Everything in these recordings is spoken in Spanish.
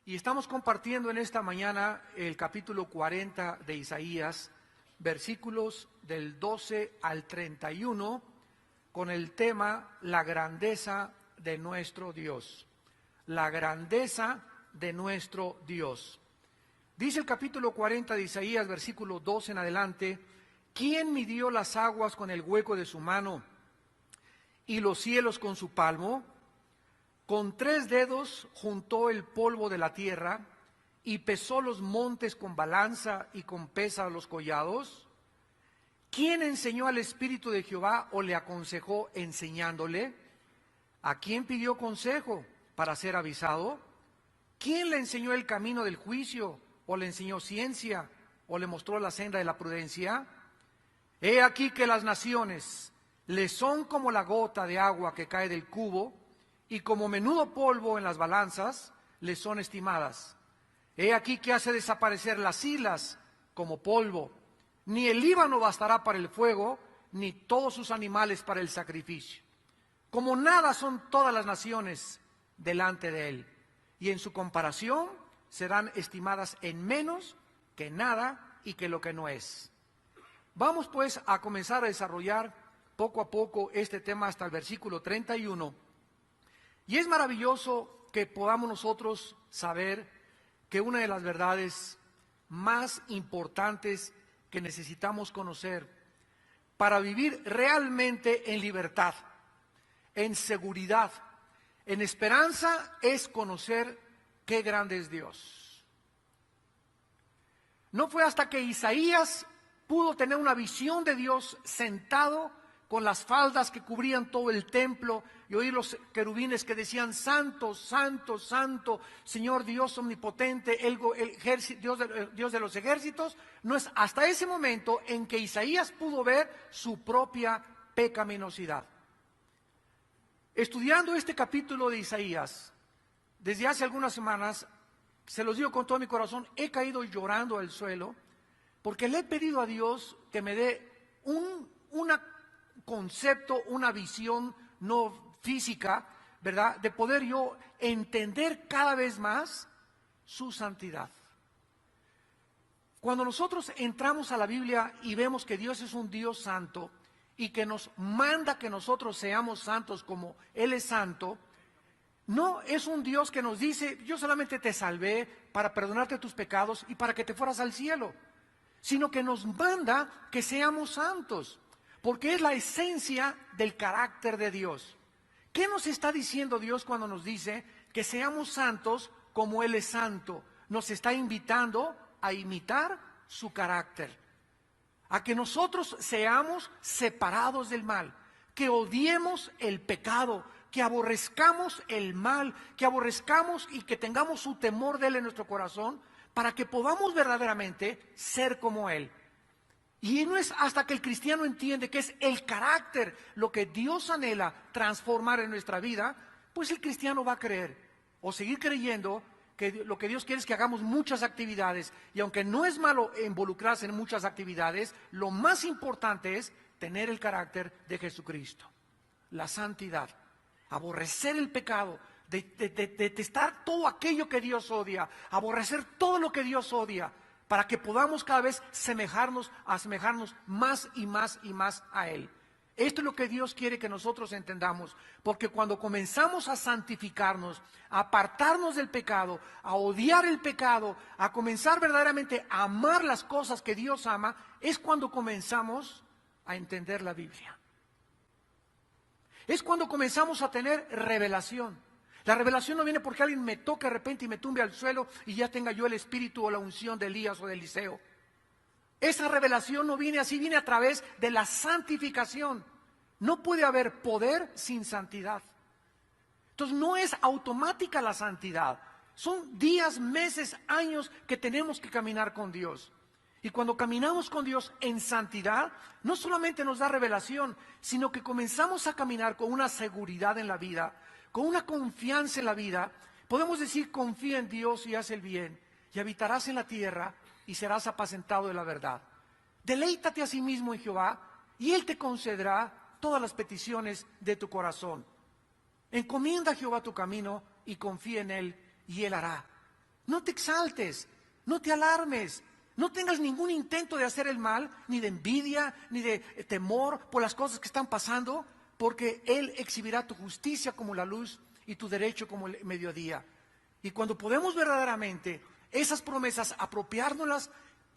Y estamos compartiendo en esta mañana el capítulo 40 de Isaías, versículos del 12 al 31, con el tema La grandeza de nuestro Dios. La grandeza de nuestro Dios. Dice el capítulo 40 de Isaías, versículo 12 en adelante: ¿Quién midió las aguas con el hueco de su mano y los cielos con su palmo? Con 3 dedos juntó el polvo de la tierra y pesó los montes con balanza y con pesa los collados. ¿Quién enseñó al Espíritu de Jehová o le aconsejó enseñándole? ¿A quién pidió consejo para ser avisado? ¿Quién le enseñó el camino del juicio o le enseñó ciencia o le mostró la senda de la prudencia? He aquí que las naciones le son como la gota de agua que cae del cubo, y como menudo polvo en las balanzas le son estimadas. He aquí que hace desaparecer las islas como polvo. Ni el Líbano bastará para el fuego, ni todos sus animales para el sacrificio. Como nada son todas las naciones delante de él, y en su comparación serán estimadas en menos que nada y que lo que no es. Vamos pues a comenzar a desarrollar poco a poco este tema hasta el versículo 31. Y es maravilloso que podamos nosotros saber que una de las verdades más importantes que necesitamos conocer para vivir realmente en libertad, en seguridad, en esperanza, es conocer qué grande es Dios. No fue hasta que Isaías pudo tener una visión de Dios sentado con las faldas que cubrían todo el templo y oír los querubines que decían: Santo, Santo, Santo, Señor Dios omnipotente, Dios de los ejércitos. No es hasta ese momento en que Isaías pudo ver su propia pecaminosidad. Estudiando este capítulo de Isaías, desde hace algunas semanas, se los digo con todo mi corazón, he caído llorando al suelo, porque le he pedido a Dios que me dé un concepto, una visión no física, ¿verdad?, de poder yo entender cada vez más su santidad. Cuando nosotros entramos a la Biblia y vemos que Dios es un Dios santo y que nos manda que nosotros seamos santos como Él es santo, no es un Dios que nos dice: yo solamente te salvé para perdonarte tus pecados y para que te fueras al cielo, sino que nos manda que seamos santos, porque es la esencia del carácter de Dios. ¿Qué nos está diciendo Dios cuando nos dice que seamos santos como Él es santo? Nos está invitando a imitar su carácter, a que nosotros seamos separados del mal, que odiemos el pecado, que aborrezcamos el mal, que aborrezcamos y que tengamos su temor de Él en nuestro corazón, para que podamos verdaderamente ser como Él. Y no es hasta que el cristiano entiende que es el carácter lo que Dios anhela transformar en nuestra vida, pues el cristiano va a creer o seguir creyendo que lo que Dios quiere es que hagamos muchas actividades. Y aunque no es malo involucrarse en muchas actividades, lo más importante es tener el carácter de Jesucristo, la santidad, aborrecer el pecado, detestar todo aquello que Dios odia, aborrecer todo lo que Dios odia, para que podamos cada vez asemejarnos más y más y más a Él. Esto es lo que Dios quiere que nosotros entendamos, porque cuando comenzamos a santificarnos, a apartarnos del pecado, a odiar el pecado, a comenzar verdaderamente a amar las cosas que Dios ama, es cuando comenzamos a entender la Biblia. Es cuando comenzamos a tener revelación. La revelación no viene porque alguien me toque de repente y me tumbe al suelo y ya tenga yo el espíritu o la unción de Elías o de Eliseo. Esa revelación no viene así, viene a través de la santificación. No puede haber poder sin santidad. Entonces no es automática la santidad. Son días, meses, años que tenemos que caminar con Dios. Y cuando caminamos con Dios en santidad, no solamente nos da revelación, sino que comenzamos a caminar con una seguridad en la vida, con una confianza en la vida. Podemos decir: confía en Dios y haz el bien, y habitarás en la tierra y serás apacentado de la verdad. Deleítate a sí mismo en Jehová, y Él te concederá todas las peticiones de tu corazón. Encomienda a Jehová tu camino y confía en Él, y Él hará. No te exaltes, no te alarmes, no tengas ningún intento de hacer el mal, ni de envidia, ni de temor por las cosas que están pasando, porque Él exhibirá tu justicia como la luz y tu derecho como el mediodía. Y cuando podemos verdaderamente esas promesas apropiárnoslas,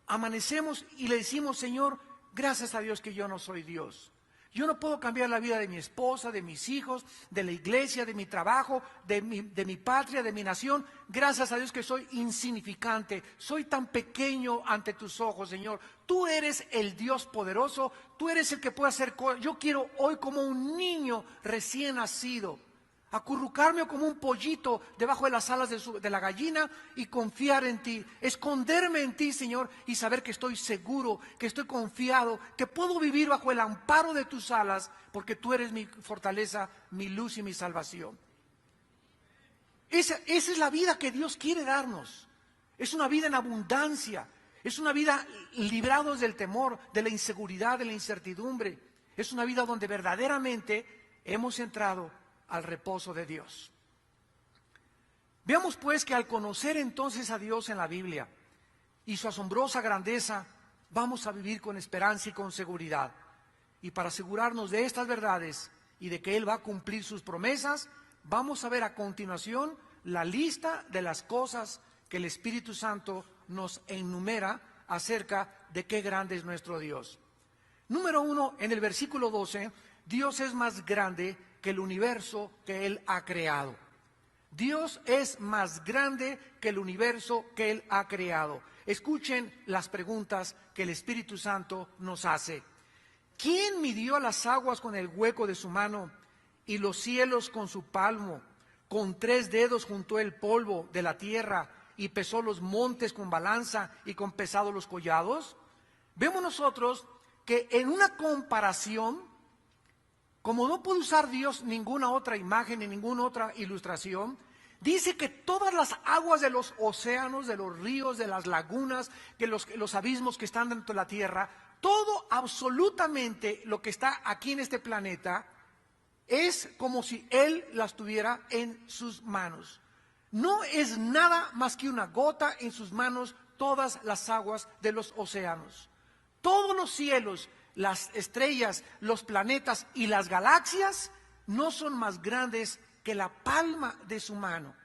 amanecemos y le decimos: Señor, gracias a Dios que yo no soy Dios. Yo no puedo cambiar la vida de mi esposa, de mis hijos, de la iglesia, de mi trabajo, de mi patria, de mi nación. Gracias a Dios que soy insignificante, soy tan pequeño ante tus ojos, Señor. Tú eres el Dios poderoso, tú eres el que puede hacer cosas. Yo quiero hoy, como un niño recién nacido, acurrucarme como un pollito debajo de las alas de la gallina y confiar en ti, esconderme en ti, Señor, y saber que estoy seguro, que estoy confiado, que puedo vivir bajo el amparo de tus alas, porque tú eres mi fortaleza, mi luz y mi salvación. Esa es la vida que Dios quiere darnos. Es una vida en abundancia, es una vida librados del temor, de la inseguridad, de la incertidumbre. Es una vida donde verdaderamente hemos entrado al reposo de Dios. Veamos pues que al conocer entonces a Dios en la Biblia y su asombrosa grandeza, vamos a vivir con esperanza y con seguridad. Y para asegurarnos de estas verdades y de que Él va a cumplir sus promesas, vamos a ver a continuación la lista de las cosas que el Espíritu Santo nos enumera acerca de qué grande es nuestro Dios. Número 1, en el versículo 12, Dios es más grande que el universo que Él ha creado. Dios es más grande que el universo que Él ha creado. Escuchen las preguntas que el Espíritu Santo nos hace. ¿Quién midió las aguas con el hueco de su mano y los cielos con su palmo? Con 3 dedos juntó el polvo de la tierra y pesó los montes con balanza y con pesado los collados. Vemos nosotros que en una comparación, como no puede usar Dios ninguna otra imagen ni ninguna otra ilustración, dice que todas las aguas de los océanos, de los ríos, de las lagunas, de los abismos que están dentro de la tierra, todo absolutamente lo que está aquí en este planeta es como si Él las tuviera en sus manos. No es nada más que una gota en sus manos todas las aguas de los océanos. Todos los cielos, las estrellas, los planetas y las galaxias no son más grandes que la palma de su mano.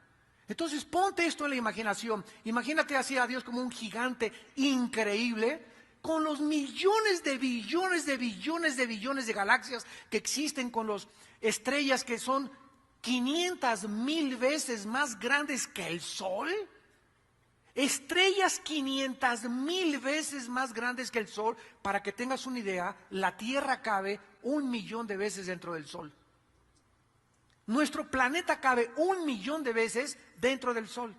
Entonces ponte esto en la imaginación. Imagínate así a Dios como un gigante increíble, con los millones de billones de billones de billones de galaxias que existen, con las estrellas que son 500,000 veces más grandes que el Sol. Estrellas 500,000 veces más grandes que el Sol. Para que tengas una idea, la Tierra cabe 1,000,000 de veces dentro del Sol. Nuestro planeta cabe 1,000,000 de veces dentro del Sol.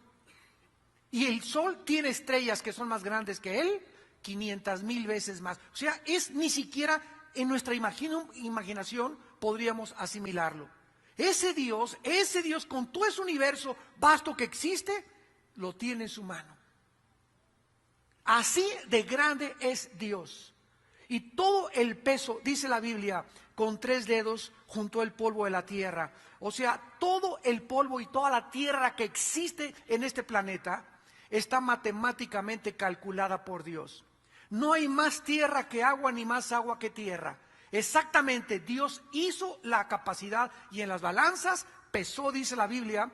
Y el Sol tiene estrellas que son más grandes que él, 500,000 veces más. O sea, ni siquiera en nuestra imaginación podríamos asimilarlo. Ese Dios con todo ese universo vasto que existe, lo tiene en su mano. Así de grande es Dios. Y todo el peso, dice la Biblia, con 3 dedos juntó el polvo de la tierra. O sea, todo el polvo y toda la tierra que existe en este planeta está matemáticamente calculada por Dios. No hay más tierra que agua, ni más agua que tierra. Exactamente, Dios hizo la capacidad y en las balanzas pesó, dice la Biblia,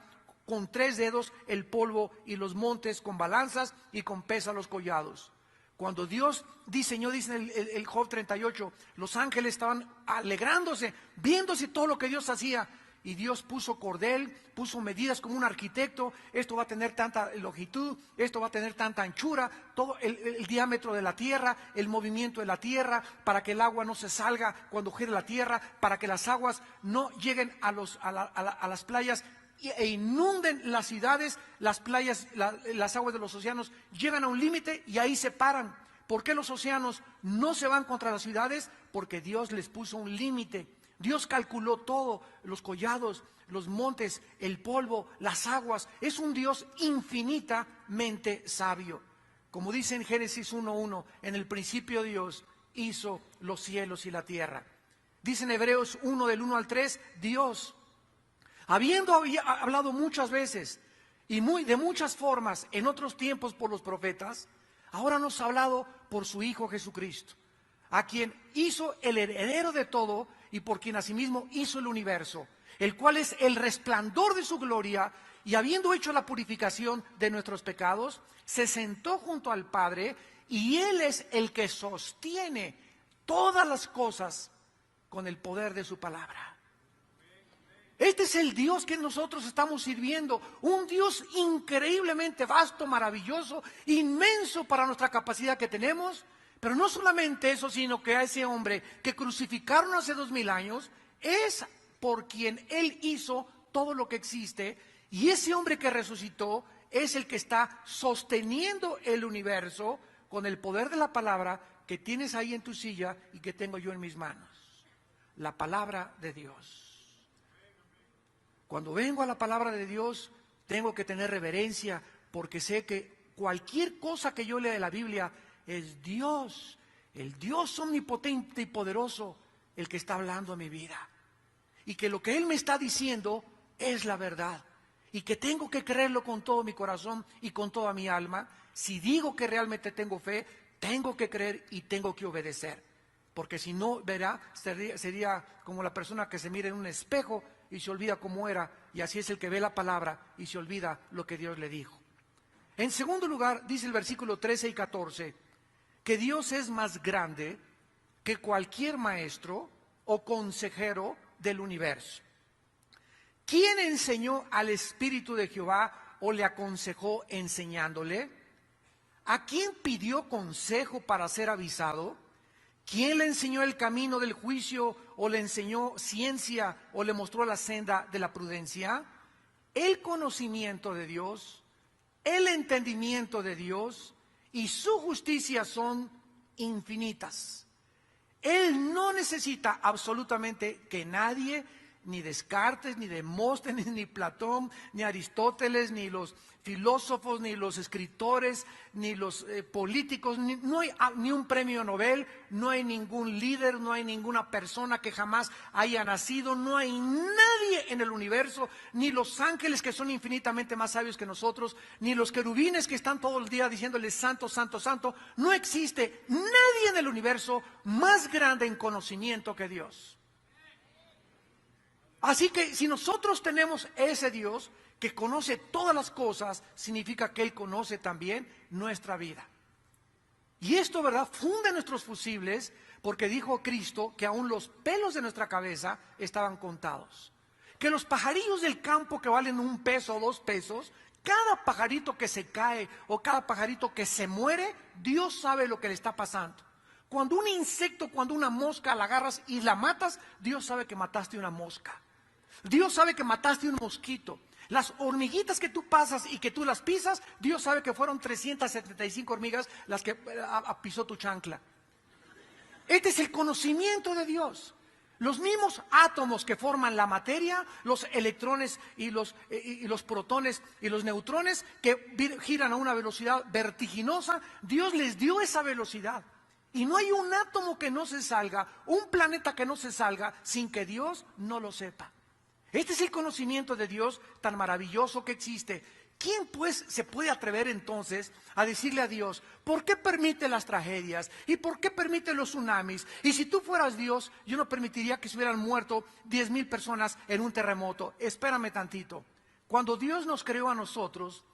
con 3 dedos el polvo y los montes con balanzas y con pesa los collados. Cuando Dios diseñó, dice el Job 38, los ángeles estaban alegrándose, viéndose todo lo que Dios hacía. Y Dios puso cordel, puso medidas como un arquitecto. Esto va a tener tanta longitud, esto va a tener tanta anchura, todo el diámetro de la tierra, el movimiento de la tierra, para que el agua no se salga cuando gire la tierra, para que las aguas no lleguen a las playas e inunden las ciudades. Las playas, las aguas de los océanos llegan a un límite y ahí se paran. ¿Por qué los océanos no se van contra las ciudades? Porque Dios les puso un límite. Dios calculó todo, los collados, los montes, el polvo, las aguas. Es un Dios infinitamente sabio. Como dice en Génesis 1:1, en el principio Dios hizo los cielos y la tierra. Dice en Hebreos 1, del 1 al 3, Dios, habiendo hablado muchas veces y de muchas formas en otros tiempos por los profetas, ahora nos ha hablado por su Hijo Jesucristo, a quien hizo el heredero de todo y por quien asimismo hizo el universo, el cual es el resplandor de su gloria, y habiendo hecho la purificación de nuestros pecados, se sentó junto al Padre, y Él es el que sostiene todas las cosas con el poder de su palabra. Este es el Dios que nosotros estamos sirviendo, un Dios increíblemente vasto, maravilloso, inmenso para nuestra capacidad que tenemos. Pero no solamente eso, sino que a ese hombre que crucificaron hace 2000 años, es por quien Él hizo todo lo que existe, y ese hombre que resucitó es el que está sosteniendo el universo con el poder de la palabra que tienes ahí en tu silla y que tengo yo en mis manos. La palabra de Dios. Cuando vengo a la palabra de Dios, tengo que tener reverencia, porque sé que cualquier cosa que yo lea de la Biblia es Dios, el Dios omnipotente y poderoso, el que está hablando a mi vida. Y que lo que Él me está diciendo es la verdad. Y que tengo que creerlo con todo mi corazón y con toda mi alma. Si digo que realmente tengo fe, tengo que creer y tengo que obedecer. Porque si no, verá, sería como la persona que se mira en un espejo y se olvida cómo era. Y así es el que ve la palabra y se olvida lo que Dios le dijo. En segundo lugar, dice el versículo 13 y 14, que Dios es más grande que cualquier maestro o consejero del universo. ¿Quién enseñó al Espíritu de Jehová o le aconsejó enseñándole? ¿A quién pidió consejo para ser avisado? ¿Quién le enseñó el camino del juicio o le enseñó ciencia o le mostró la senda de la prudencia? El conocimiento de Dios, el entendimiento de Dios y su justicia son infinitas. Él no necesita absolutamente que nadie, ni Descartes, ni Demóstenes, ni Platón, ni Aristóteles, ni los filósofos, ni los escritores, ni los políticos, no hay ni un premio Nobel, no hay ningún líder, no hay ninguna persona que jamás haya nacido, no hay nadie en el universo, ni los ángeles que son infinitamente más sabios que nosotros, ni los querubines que están todo el día diciéndoles santo, santo, santo. No existe nadie en el universo más grande en conocimiento que Dios. Así que si nosotros tenemos ese Dios que conoce todas las cosas, significa que Él conoce también nuestra vida. Y esto, ¿verdad?, funde nuestros fusibles, porque dijo Cristo que aún los pelos de nuestra cabeza estaban contados. Que los pajarillos del campo que valen 1 peso o 2 pesos, cada pajarito que se cae o cada pajarito que se muere, Dios sabe lo que le está pasando. Cuando un insecto, cuando una mosca la agarras y la matas, Dios sabe que mataste una mosca. Dios sabe que mataste un mosquito. Las hormiguitas que tú pasas y que tú las pisas, Dios sabe que fueron 375 hormigas las que pisó tu chancla. Este es el conocimiento de Dios. Los mismos átomos que forman la materia, los electrones y los protones y los neutrones que giran a una velocidad vertiginosa, Dios les dio esa velocidad. Y no hay un átomo que no se salga, un planeta que no se salga sin que Dios no lo sepa. Este es el conocimiento de Dios tan maravilloso que existe. ¿Quién pues se puede atrever entonces a decirle a Dios, ¿por qué permite las tragedias? ¿Y por qué permite los tsunamis? Y si tú fueras Dios, yo no permitiría que se hubieran muerto 10,000 personas en un terremoto. Espérame tantito. Cuando Dios nos creó a nosotros,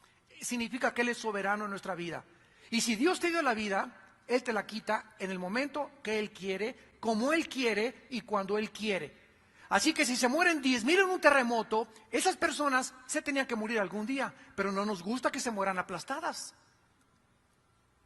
significa que Él es soberano en nuestra vida. Y si Dios te dio la vida, Él te la quita en el momento que Él quiere, como Él quiere y cuando Él quiere. Así que si se mueren 10,000 en un terremoto, esas personas se tenían que morir algún día, pero no nos gusta que se mueran aplastadas.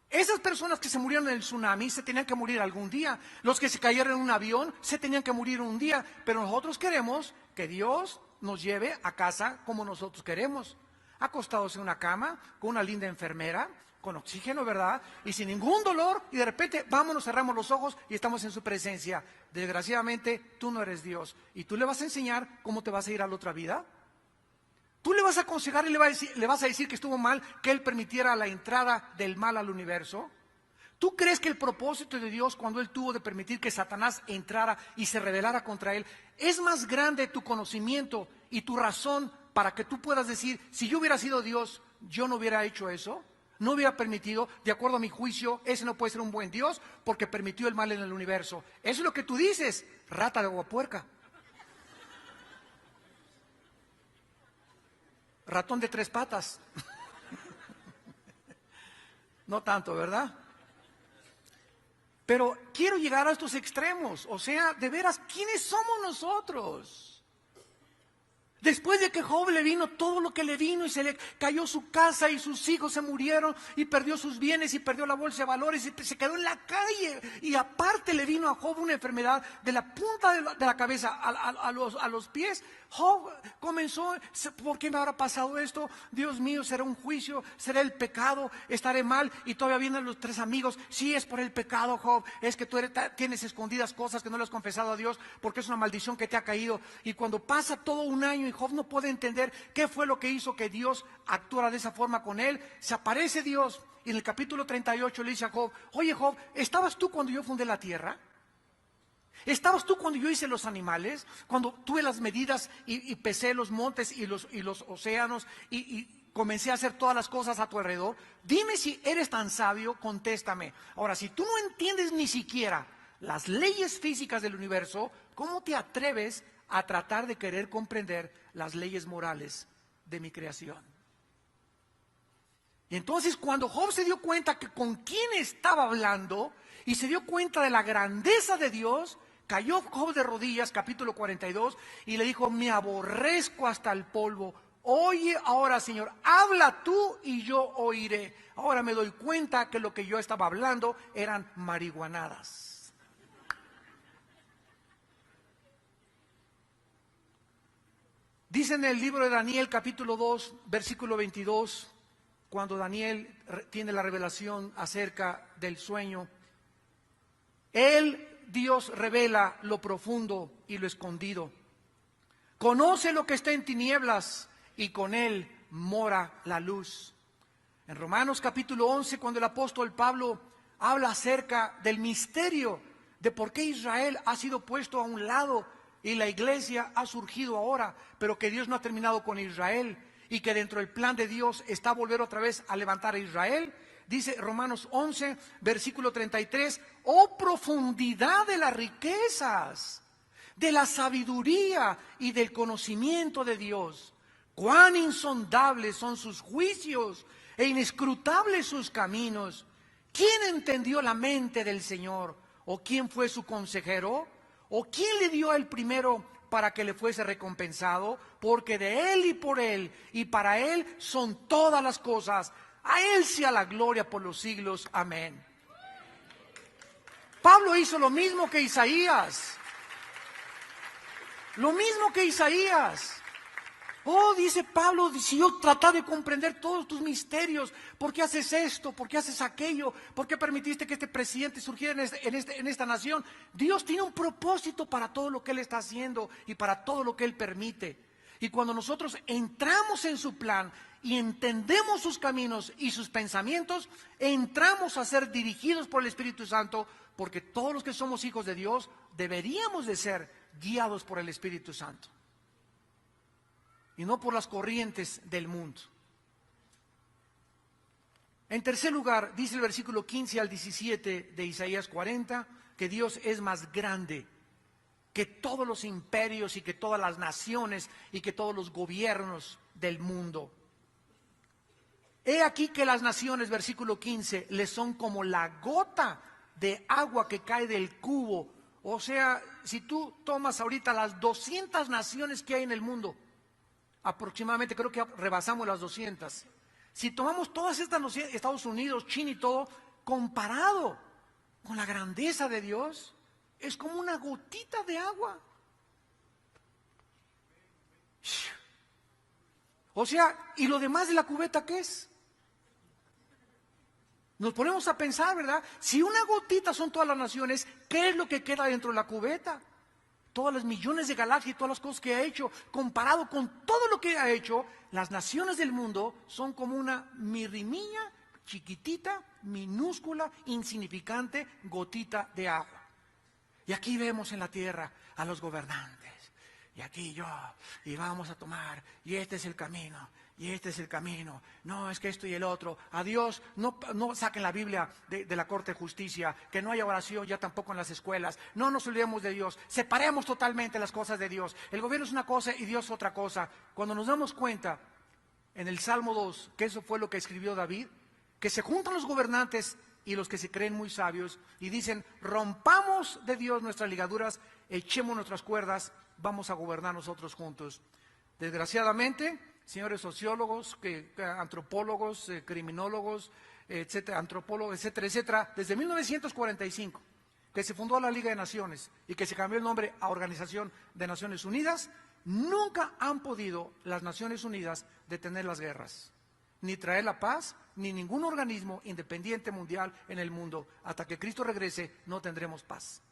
Esas personas que se murieron en el tsunami se tenían que morir algún día. Los que se cayeron en un avión se tenían que morir un día, pero nosotros queremos que Dios nos lleve a casa como nosotros queremos, acostados en una cama, con una linda enfermera, con oxígeno, ¿verdad? Y sin ningún dolor, y de repente, vámonos, cerramos los ojos y estamos en su presencia. Desgraciadamente, tú no eres Dios. ¿Y tú le vas a enseñar cómo te vas a ir a la otra vida? ¿Tú le vas a aconsejar y le vas a decir que estuvo mal que Él permitiera la entrada del mal al universo? ¿Tú crees que el propósito de Dios, cuando Él tuvo de permitir que Satanás entrara y se rebelara contra Él, es más grande tu conocimiento y tu razón para que tú puedas decir, si yo hubiera sido Dios, yo no hubiera hecho eso, no hubiera permitido, de acuerdo a mi juicio, ese no puede ser un buen Dios porque permitió el mal en el universo. Eso es lo que tú dices, rata de aguapuerca. Ratón de 3 patas. No tanto, ¿verdad? Pero quiero llegar a estos extremos. O sea, de veras, ¿quiénes somos nosotros? Después de que Job le vino todo lo que le vino y se le cayó su casa y sus hijos se murieron y perdió sus bienes y perdió la bolsa de valores y se quedó en la calle, y aparte le vino a Job una enfermedad de la punta de la cabeza a los pies. Job comenzó, ¿por qué me habrá pasado esto? Dios mío, ¿será un juicio? ¿Será el pecado? ¿Estaré mal? Y todavía vienen los 3 amigos. Sí, es por el pecado, Job, es que tú tienes escondidas cosas que no le has confesado a Dios porque es una maldición que te ha caído. Y cuando pasa todo un año y Job no puede entender qué fue lo que hizo que Dios actuara de esa forma con él, se aparece Dios y en el capítulo 38 le dice a Job: oye Job, ¿estabas tú cuando yo fundé la tierra? ¿Estabas tú cuando yo hice los animales? Cuando tuve las medidas y pesé los montes y los océanos y comencé a hacer todas las cosas a tu alrededor. Dime si eres tan sabio, contéstame. Ahora, si tú no entiendes ni siquiera las leyes físicas del universo, ¿cómo te atreves a tratar de querer comprender las leyes morales de mi creación? Y entonces cuando Job se dio cuenta que con quién estaba hablando y se dio cuenta de la grandeza de Dios, cayó Job de rodillas, capítulo 42, y le dijo: me aborrezco hasta el polvo. Oye ahora, Señor, habla tú y yo oiré. Ahora me doy cuenta que lo que yo estaba hablando eran marihuanadas. Dice en el libro de Daniel, capítulo 2, versículo 22, cuando Daniel tiene la revelación acerca del sueño, Dios revela lo profundo y lo escondido. Conoce lo que está en tinieblas y con Él mora la luz. En Romanos capítulo 11, cuando el apóstol Pablo habla acerca del misterio de por qué Israel ha sido puesto a un lado y la iglesia ha surgido ahora, pero que Dios no ha terminado con Israel y que dentro del plan de Dios está volver otra vez a levantar a Israel. Dice Romanos 11, versículo 33, oh profundidad de las riquezas, de la sabiduría y del conocimiento de Dios. Cuán insondables son sus juicios e inescrutables sus caminos. ¿Quién entendió la mente del Señor? ¿O quién fue su consejero? ¿O quién le dio el primero para que le fuese recompensado? Porque de Él y por Él y para Él son todas las cosas. A Él sea la gloria por los siglos. Amén. Pablo hizo lo mismo que Isaías. Lo mismo que Isaías. Oh, dice Pablo, si yo tratar de comprender todos tus misterios, ¿por qué haces esto? ¿Por qué haces aquello? ¿Por qué permitiste que este presidente surgiera en esta nación? Dios tiene un propósito para todo lo que Él está haciendo y para todo lo que Él permite. Y cuando nosotros entramos en su plan y entendemos sus caminos y sus pensamientos, entramos a ser dirigidos por el Espíritu Santo, porque todos los que somos hijos de Dios deberíamos de ser guiados por el Espíritu Santo y no por las corrientes del mundo. En tercer lugar, dice el versículo 15 al 17 de Isaías 40, que Dios es más grande que todos los imperios y que todas las naciones y que todos los gobiernos del mundo. He aquí que las naciones, versículo 15, le son como la gota de agua que cae del cubo. O sea, si tú tomas ahorita las 200 naciones que hay en el mundo, aproximadamente, creo que rebasamos las 200. Si tomamos todas estas naciones, Estados Unidos, China y todo, comparado con la grandeza de Dios, es como una gotita de agua. O sea, ¿y lo demás de la cubeta qué es? Nos ponemos a pensar, ¿verdad? Si una gotita son todas las naciones, ¿qué es lo que queda dentro de la cubeta? Todas las millones de galaxias y todas las cosas que ha hecho, comparado con todo lo que ha hecho, las naciones del mundo son como una mirrimiña chiquitita, minúscula, insignificante gotita de agua. Y aquí vemos en la tierra a los gobernantes y aquí yo, y vamos a tomar, y este es el camino, y este es el camino. No, es que esto y el otro. Adiós, no saquen la Biblia de la Corte de Justicia, que no haya oración ya tampoco en las escuelas. No nos olvidemos de Dios, separemos totalmente las cosas de Dios. El gobierno es una cosa y Dios otra cosa. Cuando nos damos cuenta, en el Salmo 2, que eso fue lo que escribió David, que se juntan los gobernantes y los que se creen muy sabios y dicen, rompamos de Dios nuestras ligaduras, echemos nuestras cuerdas, vamos a gobernar nosotros juntos. Desgraciadamente, señores sociólogos, antropólogos, criminólogos, etcétera, antropólogos, etcétera, etcétera, desde 1945, que se fundó la Liga de Naciones y que se cambió el nombre a Organización de Naciones Unidas, nunca han podido las Naciones Unidas detener las guerras, ni traer la paz, ni ningún organismo independiente mundial en el mundo. Hasta que Cristo regrese, no tendremos paz.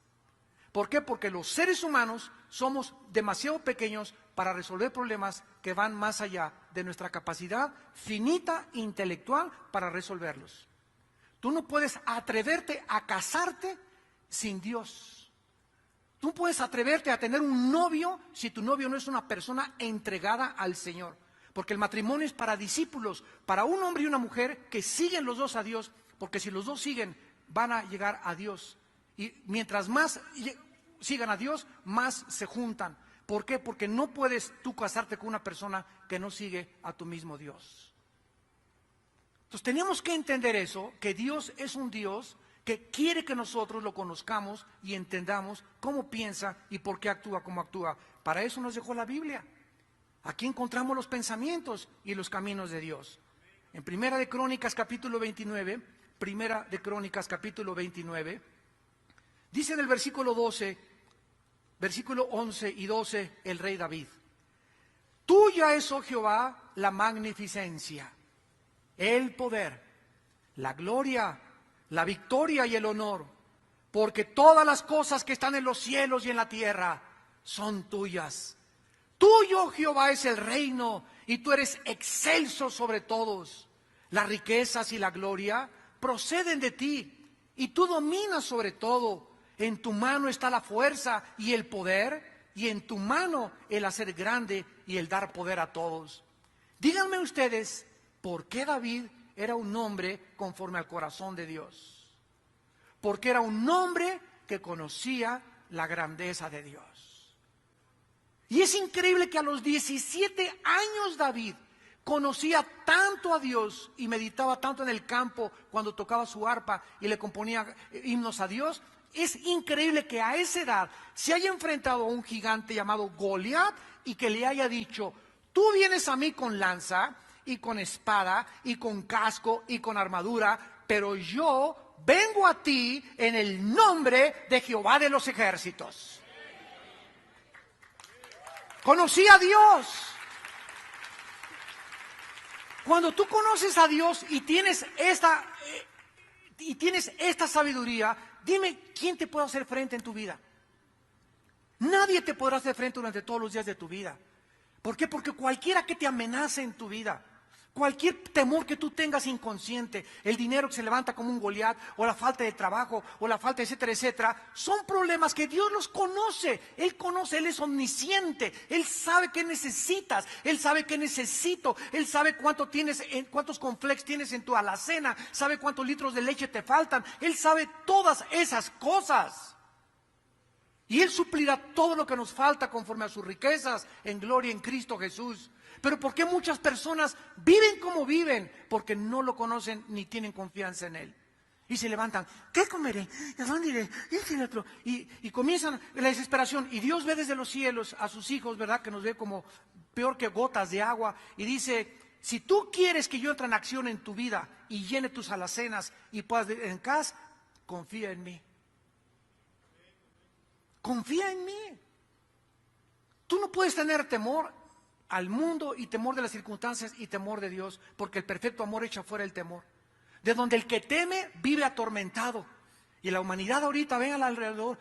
¿Por qué? Porque los seres humanos somos demasiado pequeños para resolver problemas que van más allá de nuestra capacidad finita intelectual para resolverlos. Tú no puedes atreverte a casarte sin Dios. Tú puedes atreverte a tener un novio si tu novio no es una persona entregada al Señor. Porque el matrimonio es para discípulos, para un hombre y una mujer que siguen los dos a Dios, porque si los dos siguen, van a llegar a Dios. Y mientras más sigan a Dios, más se juntan. ¿Por qué? Porque no puedes tú casarte con una persona que no sigue a tu mismo Dios. Entonces tenemos que entender eso, que Dios es un Dios que quiere que nosotros lo conozcamos y entendamos cómo piensa y por qué actúa como actúa. Para eso nos dejó la Biblia. Aquí encontramos los pensamientos y los caminos de Dios. En Primera de Crónicas capítulo 29, dice en el versículo 12, versículo 11 y 12, el rey David: tuya es, oh Jehová, la magnificencia, el poder, la gloria, la victoria y el honor, porque todas las cosas que están en los cielos y en la tierra son tuyas. Tuyo, Jehová, es el reino, y tú eres excelso sobre todos. Las riquezas y la gloria proceden de ti, y tú dominas sobre todo. En tu mano está la fuerza y el poder, y en tu mano el hacer grande y el dar poder a todos. Díganme ustedes, ¿por qué David era un hombre conforme al corazón de Dios? Porque era un hombre que conocía la grandeza de Dios. Y es increíble que a los 17 años David conocía tanto a Dios y meditaba tanto en el campo cuando tocaba su arpa y le componía himnos a Dios. Es increíble que a esa edad se haya enfrentado a un gigante llamado Goliat y que le haya dicho: tú vienes a mí con lanza y con espada y con casco y con armadura, pero yo vengo a ti en el nombre de Jehová de los ejércitos. Conocí a Dios. Cuando tú conoces a Dios y tienes esta sabiduría, dime, ¿quién te puede hacer frente en tu vida? Nadie te podrá hacer frente durante todos los días de tu vida. ¿Por qué? Porque cualquiera que te amenace en tu vida, cualquier temor que tú tengas inconsciente, el dinero que se levanta como un Goliat, o la falta de trabajo, o la falta, etcétera, etcétera, son problemas que Dios los conoce. Él conoce, Él es omnisciente, Él sabe qué necesitas, Él sabe qué necesito, Él sabe cuántos cornflakes tienes en tu alacena, sabe cuántos litros de leche te faltan, Él sabe todas esas cosas. Y Él suplirá todo lo que nos falta conforme a sus riquezas en gloria en Cristo Jesús. Pero ¿por qué muchas personas viven como viven? Porque no lo conocen ni tienen confianza en Él. Y se levantan: ¿qué comeré? ¿A dónde iré? Y comienzan la desesperación. Y Dios ve desde los cielos a sus hijos, ¿verdad? Que nos ve como peor que gotas de agua. Y dice: si tú quieres que yo entre en acción en tu vida y llene tus alacenas y puedas en casa, confía en mí. Confía en mí. Tú no puedes tener temor al mundo y temor de las circunstancias y temor de Dios, porque el perfecto amor echa fuera el temor. De donde el que teme vive atormentado. Y la humanidad ahorita, ven alrededor,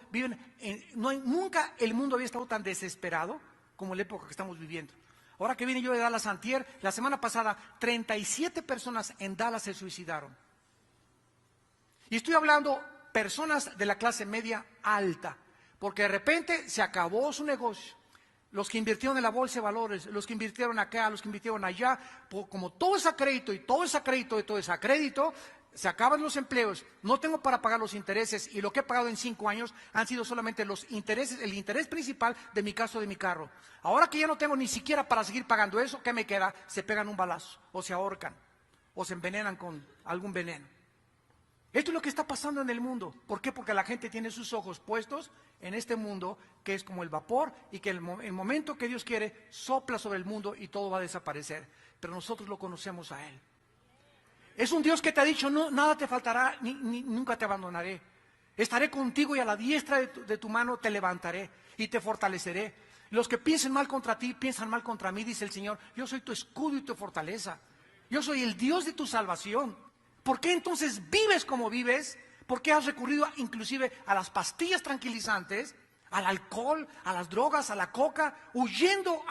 nunca el mundo había estado tan desesperado como en la época que estamos viviendo. Ahora que vine yo de Dallas antier, la semana pasada, 37 personas en Dallas se suicidaron. Y estoy hablando personas de la clase media alta, porque de repente se acabó su negocio. los que invirtieron en la bolsa de valores, los que invirtieron acá, los que invirtieron allá, como todo es a crédito y todo es a crédito y todo es a crédito, se acaban los empleos, no tengo para pagar los intereses y lo que he pagado en 5 años han sido solamente los intereses, el interés principal de mi caso de mi carro. Ahora que ya no tengo ni siquiera para seguir pagando eso, ¿qué me queda? Se pegan un balazo o se ahorcan o se envenenan con algún veneno. Esto es lo que está pasando en el mundo. ¿Por qué? Porque la gente tiene sus ojos puestos en este mundo que es como el vapor y que el momento que Dios quiere sopla sobre el mundo y todo va a desaparecer. Pero nosotros lo conocemos a Él. Es un Dios que te ha dicho, no, nada te faltará, nunca te abandonaré. Estaré contigo y a la diestra de tu mano te levantaré y te fortaleceré. Los que piensen mal contra ti, piensan mal contra mí, dice el Señor. Yo soy tu escudo y tu fortaleza. Yo soy el Dios de tu salvación. ¿Por qué entonces vives como vives? ¿Por qué has recurrido inclusive a las pastillas tranquilizantes, al alcohol, a las drogas, a la coca, huyendo,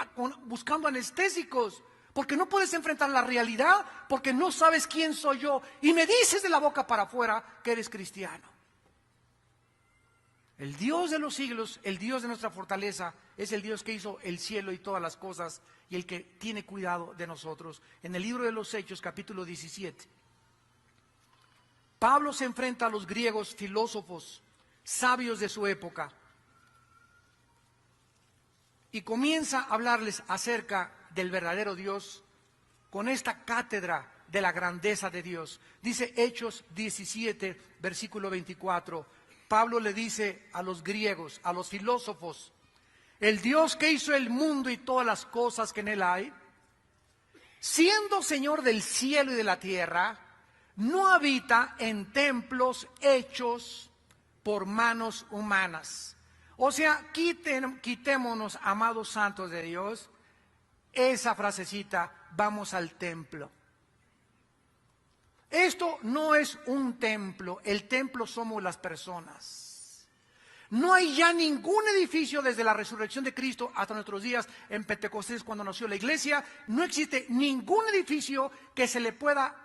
buscando anestésicos? Porque no puedes enfrentar la realidad, porque no sabes quién soy yo. Y me dices de la boca para afuera que eres cristiano. El Dios de los siglos, el Dios de nuestra fortaleza, es el Dios que hizo el cielo y todas las cosas y el que tiene cuidado de nosotros. En el libro de los Hechos, capítulo 17, Pablo se enfrenta a los griegos filósofos, sabios de su época, y comienza a hablarles acerca del verdadero Dios con esta cátedra de la grandeza de Dios. Dice Hechos 17, versículo 24. Pablo le dice a los griegos, a los filósofos, el Dios que hizo el mundo y todas las cosas que en él hay, siendo Señor del cielo y de la tierra, no habita en templos hechos por manos humanas. O sea, quitémonos, amados santos de Dios, esa frasecita, vamos al templo. Esto no es un templo, el templo somos las personas. No hay ya ningún edificio desde la resurrección de Cristo hasta nuestros días en Pentecostés cuando nació la iglesia. No existe ningún edificio que se le pueda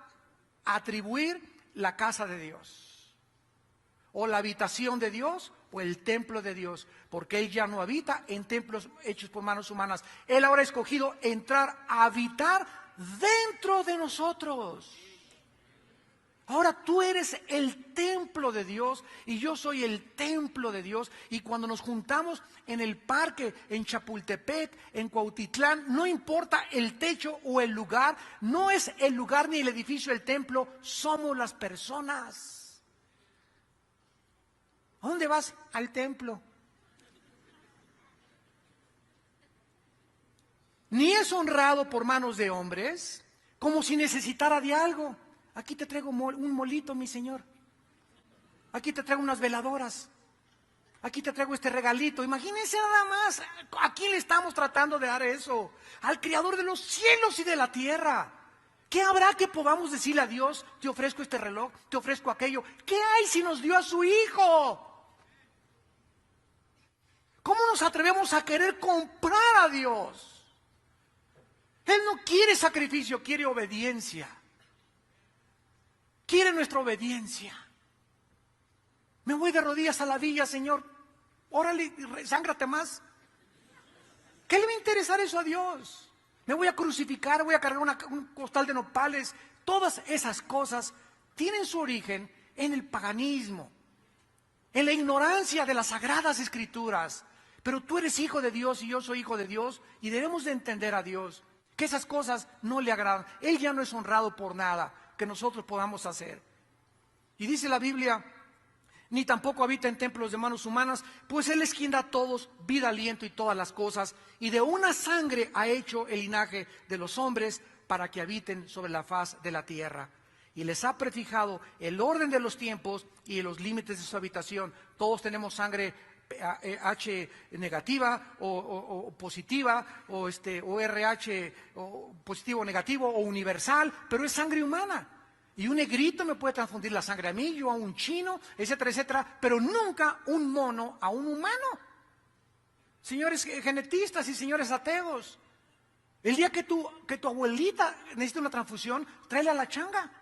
atribuir la casa de Dios, o la habitación de Dios, o el templo de Dios, porque Él ya no habita en templos hechos por manos humanas. Él ahora ha escogido entrar a habitar dentro de nosotros. Ahora tú eres el templo de Dios y yo soy el templo de Dios. Y cuando nos juntamos en el parque, en Chapultepec, en Cuautitlán, no importa el techo o el lugar, no es el lugar ni el edificio el templo, somos las personas. ¿A dónde vas? Al templo. Ni es honrado por manos de hombres, como si necesitara de algo. Aquí te traigo un molito, mi Señor. Aquí te traigo unas veladoras. Aquí te traigo este regalito. Imagínense nada más. ¿A quién le estamos tratando de dar eso? Al Creador de los cielos y de la tierra. ¿Qué habrá que podamos decirle a Dios? Te ofrezco este reloj, te ofrezco aquello. ¿Qué hay si nos dio a su Hijo? ¿Cómo nos atrevemos a querer comprar a Dios? Él no quiere sacrificio, quiere obediencia. Quiere nuestra obediencia. Me voy de rodillas a la villa, Señor. Órale, sángrate más. ¿Qué le va a interesar eso a Dios? Me voy a crucificar, voy a cargar un costal de nopales. Todas esas cosas tienen su origen en el paganismo, en la ignorancia de las sagradas escrituras. Pero tú eres hijo de Dios y yo soy hijo de Dios y debemos de entender a Dios que esas cosas no le agradan. Él ya no es honrado por nada que nosotros podamos hacer. Y dice la Biblia, ni tampoco habita en templos de manos humanas, pues Él es quien da a todos vida, aliento y todas las cosas, y de una sangre ha hecho el linaje de los hombres para que habiten sobre la faz de la tierra. Y les ha prefijado el orden de los tiempos y los límites de su habitación. Todos tenemos sangre H negativa o positiva o RH o positivo o negativo o universal, pero es sangre humana. Y un negrito me puede transfundir la sangre a mí, yo a un chino, etcétera, etcétera, pero nunca un mono a un humano. Señores genetistas y señores ateos, el día que tu abuelita necesite una transfusión, tráela a la changa.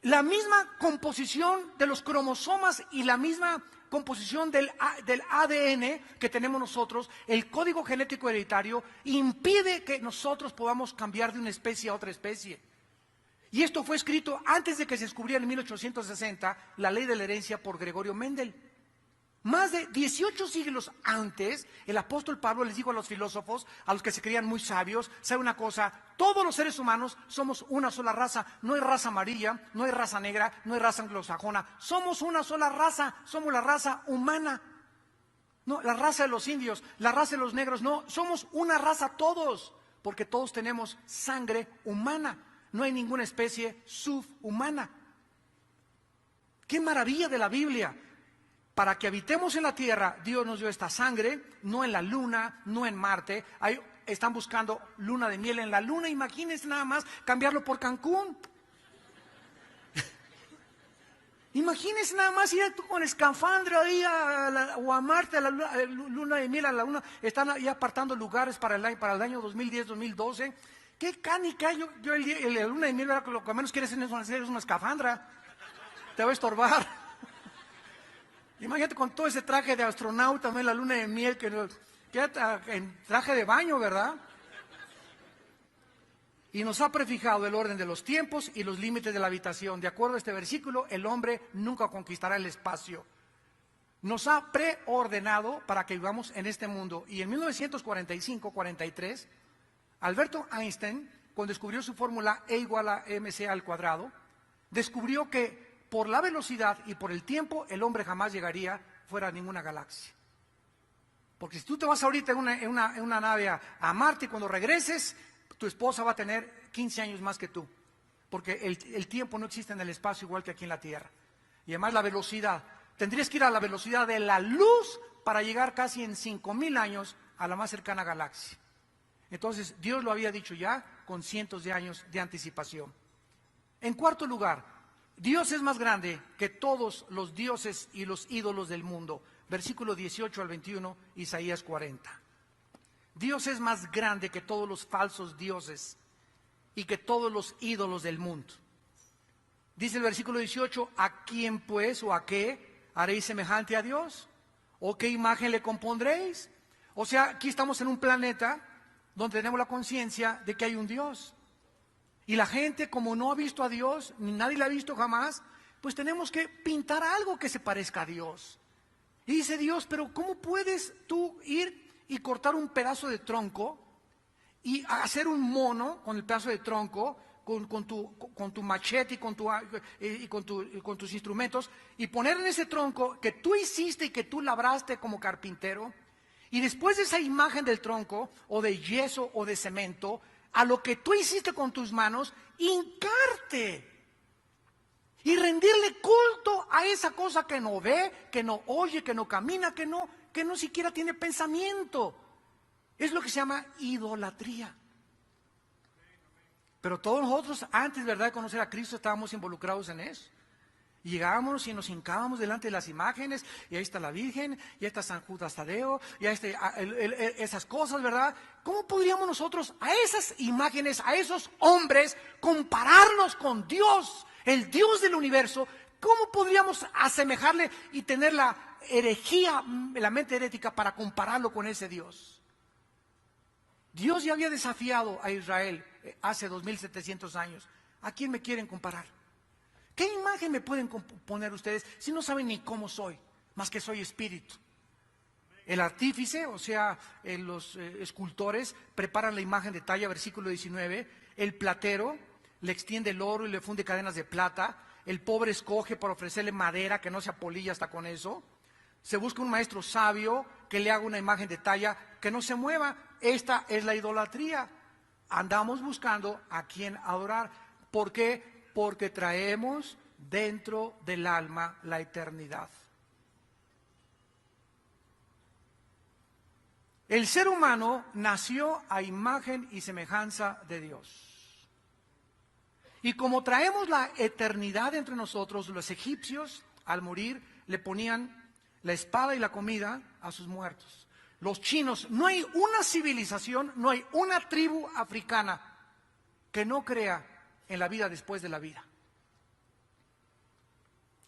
La misma composición de los cromosomas y la misma composición del ADN que tenemos nosotros, el código genético hereditario, impide que nosotros podamos cambiar de una especie a otra especie. Y esto fue escrito antes de que se descubriera en 1860 la ley de la herencia por Gregorio Mendel. Más de 18 siglos antes, el apóstol Pablo les dijo a los filósofos, a los que se creían muy sabios: ¿sabe una cosa? Todos los seres humanos somos una sola raza. No hay raza amarilla, no hay raza negra, no hay raza anglosajona. Somos una sola raza, somos la raza humana. No, la raza de los indios, la raza de los negros, no, somos una raza todos, porque todos tenemos sangre humana. No hay ninguna especie subhumana. ¡Qué maravilla de la Biblia! Para que habitemos en la tierra, Dios nos dio esta sangre, no en la luna, no en Marte. Ahí están buscando luna de miel en la luna. Imagínense nada más cambiarlo por Cancún. Imagínense nada más ir con escafandra ahí o a Marte, a la luna de miel, a la luna. Están ahí apartando lugares para el año 2010, 2012. ¿Qué canica? Yo la luna de miel, lo que menos quieres hacer es una escafandra. Te va a estorbar. Imagínate con todo ese traje de astronauta, ¿no? En la luna de miel, que en traje de baño, ¿verdad? Y nos ha prefijado el orden de los tiempos y los límites de la habitación. De acuerdo a este versículo, el hombre nunca conquistará el espacio. Nos ha preordenado para que vivamos en este mundo. Y en 1945-43, Alberto Einstein, cuando descubrió su fórmula E igual a mc al cuadrado, descubrió que por la velocidad y por el tiempo, el hombre jamás llegaría fuera de ninguna galaxia. Porque si tú te vas ahorita en una nave a Marte, y cuando regreses, tu esposa va a tener 15 años más que tú. Porque el tiempo no existe en el espacio igual que aquí en la Tierra. Y además la velocidad. Tendrías que ir a la velocidad de la luz para llegar casi en 5,000 años a la más cercana galaxia. Entonces, Dios lo había dicho ya con cientos de años de anticipación. En cuarto lugar, Dios es más grande que todos los dioses y los ídolos del mundo. Versículo 18 al 21, Isaías 40. Dios es más grande que todos los falsos dioses y que todos los ídolos del mundo. Dice el versículo 18: ¿a quién pues o a qué haréis semejante a Dios? ¿O qué imagen le compondréis? O sea, aquí estamos en un planeta donde tenemos la conciencia de que hay un Dios. Y la gente, como no ha visto a Dios, ni nadie la ha visto jamás, pues tenemos que pintar algo que se parezca a Dios. Y dice Dios: pero ¿cómo puedes tú ir y cortar un pedazo de tronco y hacer un mono con el pedazo de tronco, con tu machete y con tus instrumentos, y poner en ese tronco que tú hiciste y que tú labraste como carpintero? Y después de esa imagen del tronco, o de yeso o de cemento, a lo que tú hiciste con tus manos, hincarte y rendirle culto a esa cosa que no ve, que no oye, que no camina, que no siquiera tiene pensamiento. Es lo que se llama idolatría. Pero todos nosotros, antes, ¿verdad?, de conocer a Cristo, estábamos involucrados en eso. Y llegábamos y nos hincábamos delante de las imágenes, y ahí está la Virgen, y ahí está San Judas Tadeo, y ahí está esas cosas, ¿verdad? ¿Cómo podríamos nosotros a esas imágenes, a esos hombres, compararlos con Dios, el Dios del universo? ¿Cómo podríamos asemejarle y tener la herejía, la mente herética, para compararlo con ese Dios? Dios ya había desafiado a Israel hace 2700 años. ¿A quién me quieren comparar? ¿Qué imagen me pueden poner ustedes si no saben ni cómo soy, más que soy espíritu? El artífice, o sea, los escultores preparan la imagen de talla, versículo 19. El platero le extiende el oro y le funde cadenas de plata. El pobre escoge para ofrecerle madera que no se apolilla hasta con eso. Se busca un maestro sabio que le haga una imagen de talla que no se mueva. Esta es la idolatría. Andamos buscando a quién adorar. ¿Por qué? Porque traemos dentro del alma la eternidad. El ser humano nació a imagen y semejanza de Dios. Y como traemos la eternidad entre nosotros, los egipcios, al morir, le ponían la espada y la comida a sus muertos. Los chinos, no hay una civilización, no hay una tribu africana que no crea en la vida después de la vida.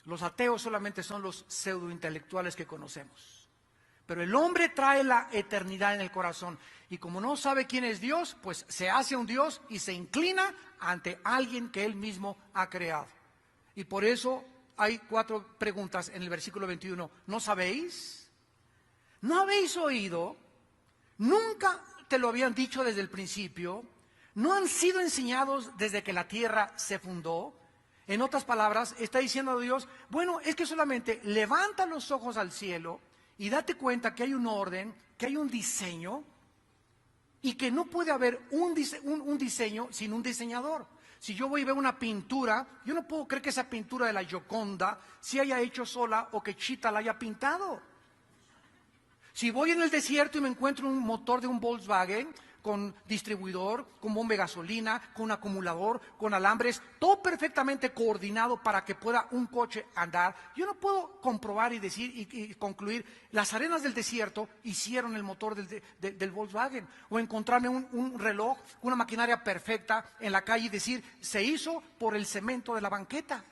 Los ateos solamente son los pseudointelectuales que conocemos. Pero el hombre trae la eternidad en el corazón. Y como no sabe quién es Dios, pues se hace un Dios y se inclina ante alguien que él mismo ha creado. Y por eso hay 4 preguntas en el versículo 21. ¿No sabéis? ¿No habéis oído? ¿Nunca te lo habían dicho desde el principio? ¿No han sido enseñados desde que la tierra se fundó? En otras palabras, está diciendo a Dios, bueno, es que solamente levanta los ojos al cielo y date cuenta que hay un orden, que hay un diseño y que no puede haber un diseño sin un diseñador. Si yo voy y veo una pintura, yo no puedo creer que esa pintura de la Gioconda se haya hecho sola o que Chita la haya pintado. Si voy en el desierto y me encuentro un motor de un Volkswagen con distribuidor, con bomba de gasolina, con acumulador, con alambres, todo perfectamente coordinado para que pueda un coche andar, yo no puedo comprobar y decir y concluir, las arenas del desierto hicieron el motor del Volkswagen, o encontrarme un reloj, una maquinaria perfecta en la calle y decir, se hizo por el cemento de la banqueta.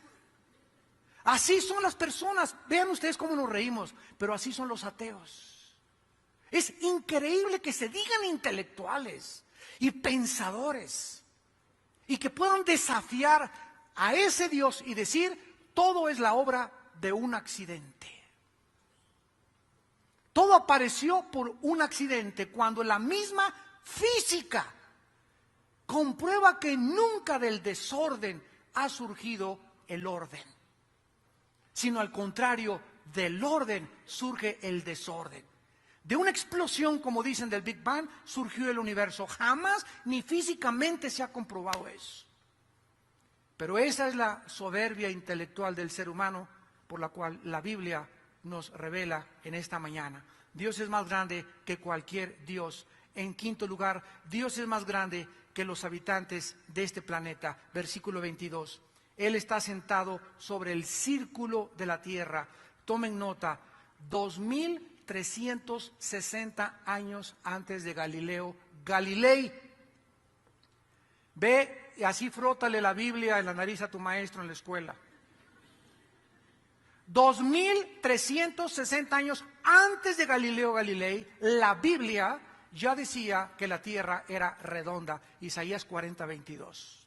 Así son las personas, vean ustedes cómo nos reímos, pero así son los ateos. Es increíble que se digan intelectuales y pensadores y que puedan desafiar a ese Dios y decir, todo es la obra de un accidente. Todo apareció por un accidente cuando la misma física comprueba que nunca del desorden ha surgido el orden, sino al contrario, del orden surge el desorden. De una explosión, como dicen del Big Bang, surgió el universo. Jamás ni físicamente se ha comprobado eso. Pero esa es la soberbia intelectual del ser humano por la cual la Biblia nos revela en esta mañana. Dios es más grande que cualquier Dios. En quinto lugar, Dios es más grande que los habitantes de este planeta. Versículo 22. Él está sentado sobre el círculo de la tierra. Tomen nota, 2360 años antes de Galileo Galilei. Ve y así frótale la Biblia en la nariz a tu maestro en la escuela. 2360 años antes de Galileo Galilei, la Biblia ya decía que la tierra era redonda. Isaías 40:22.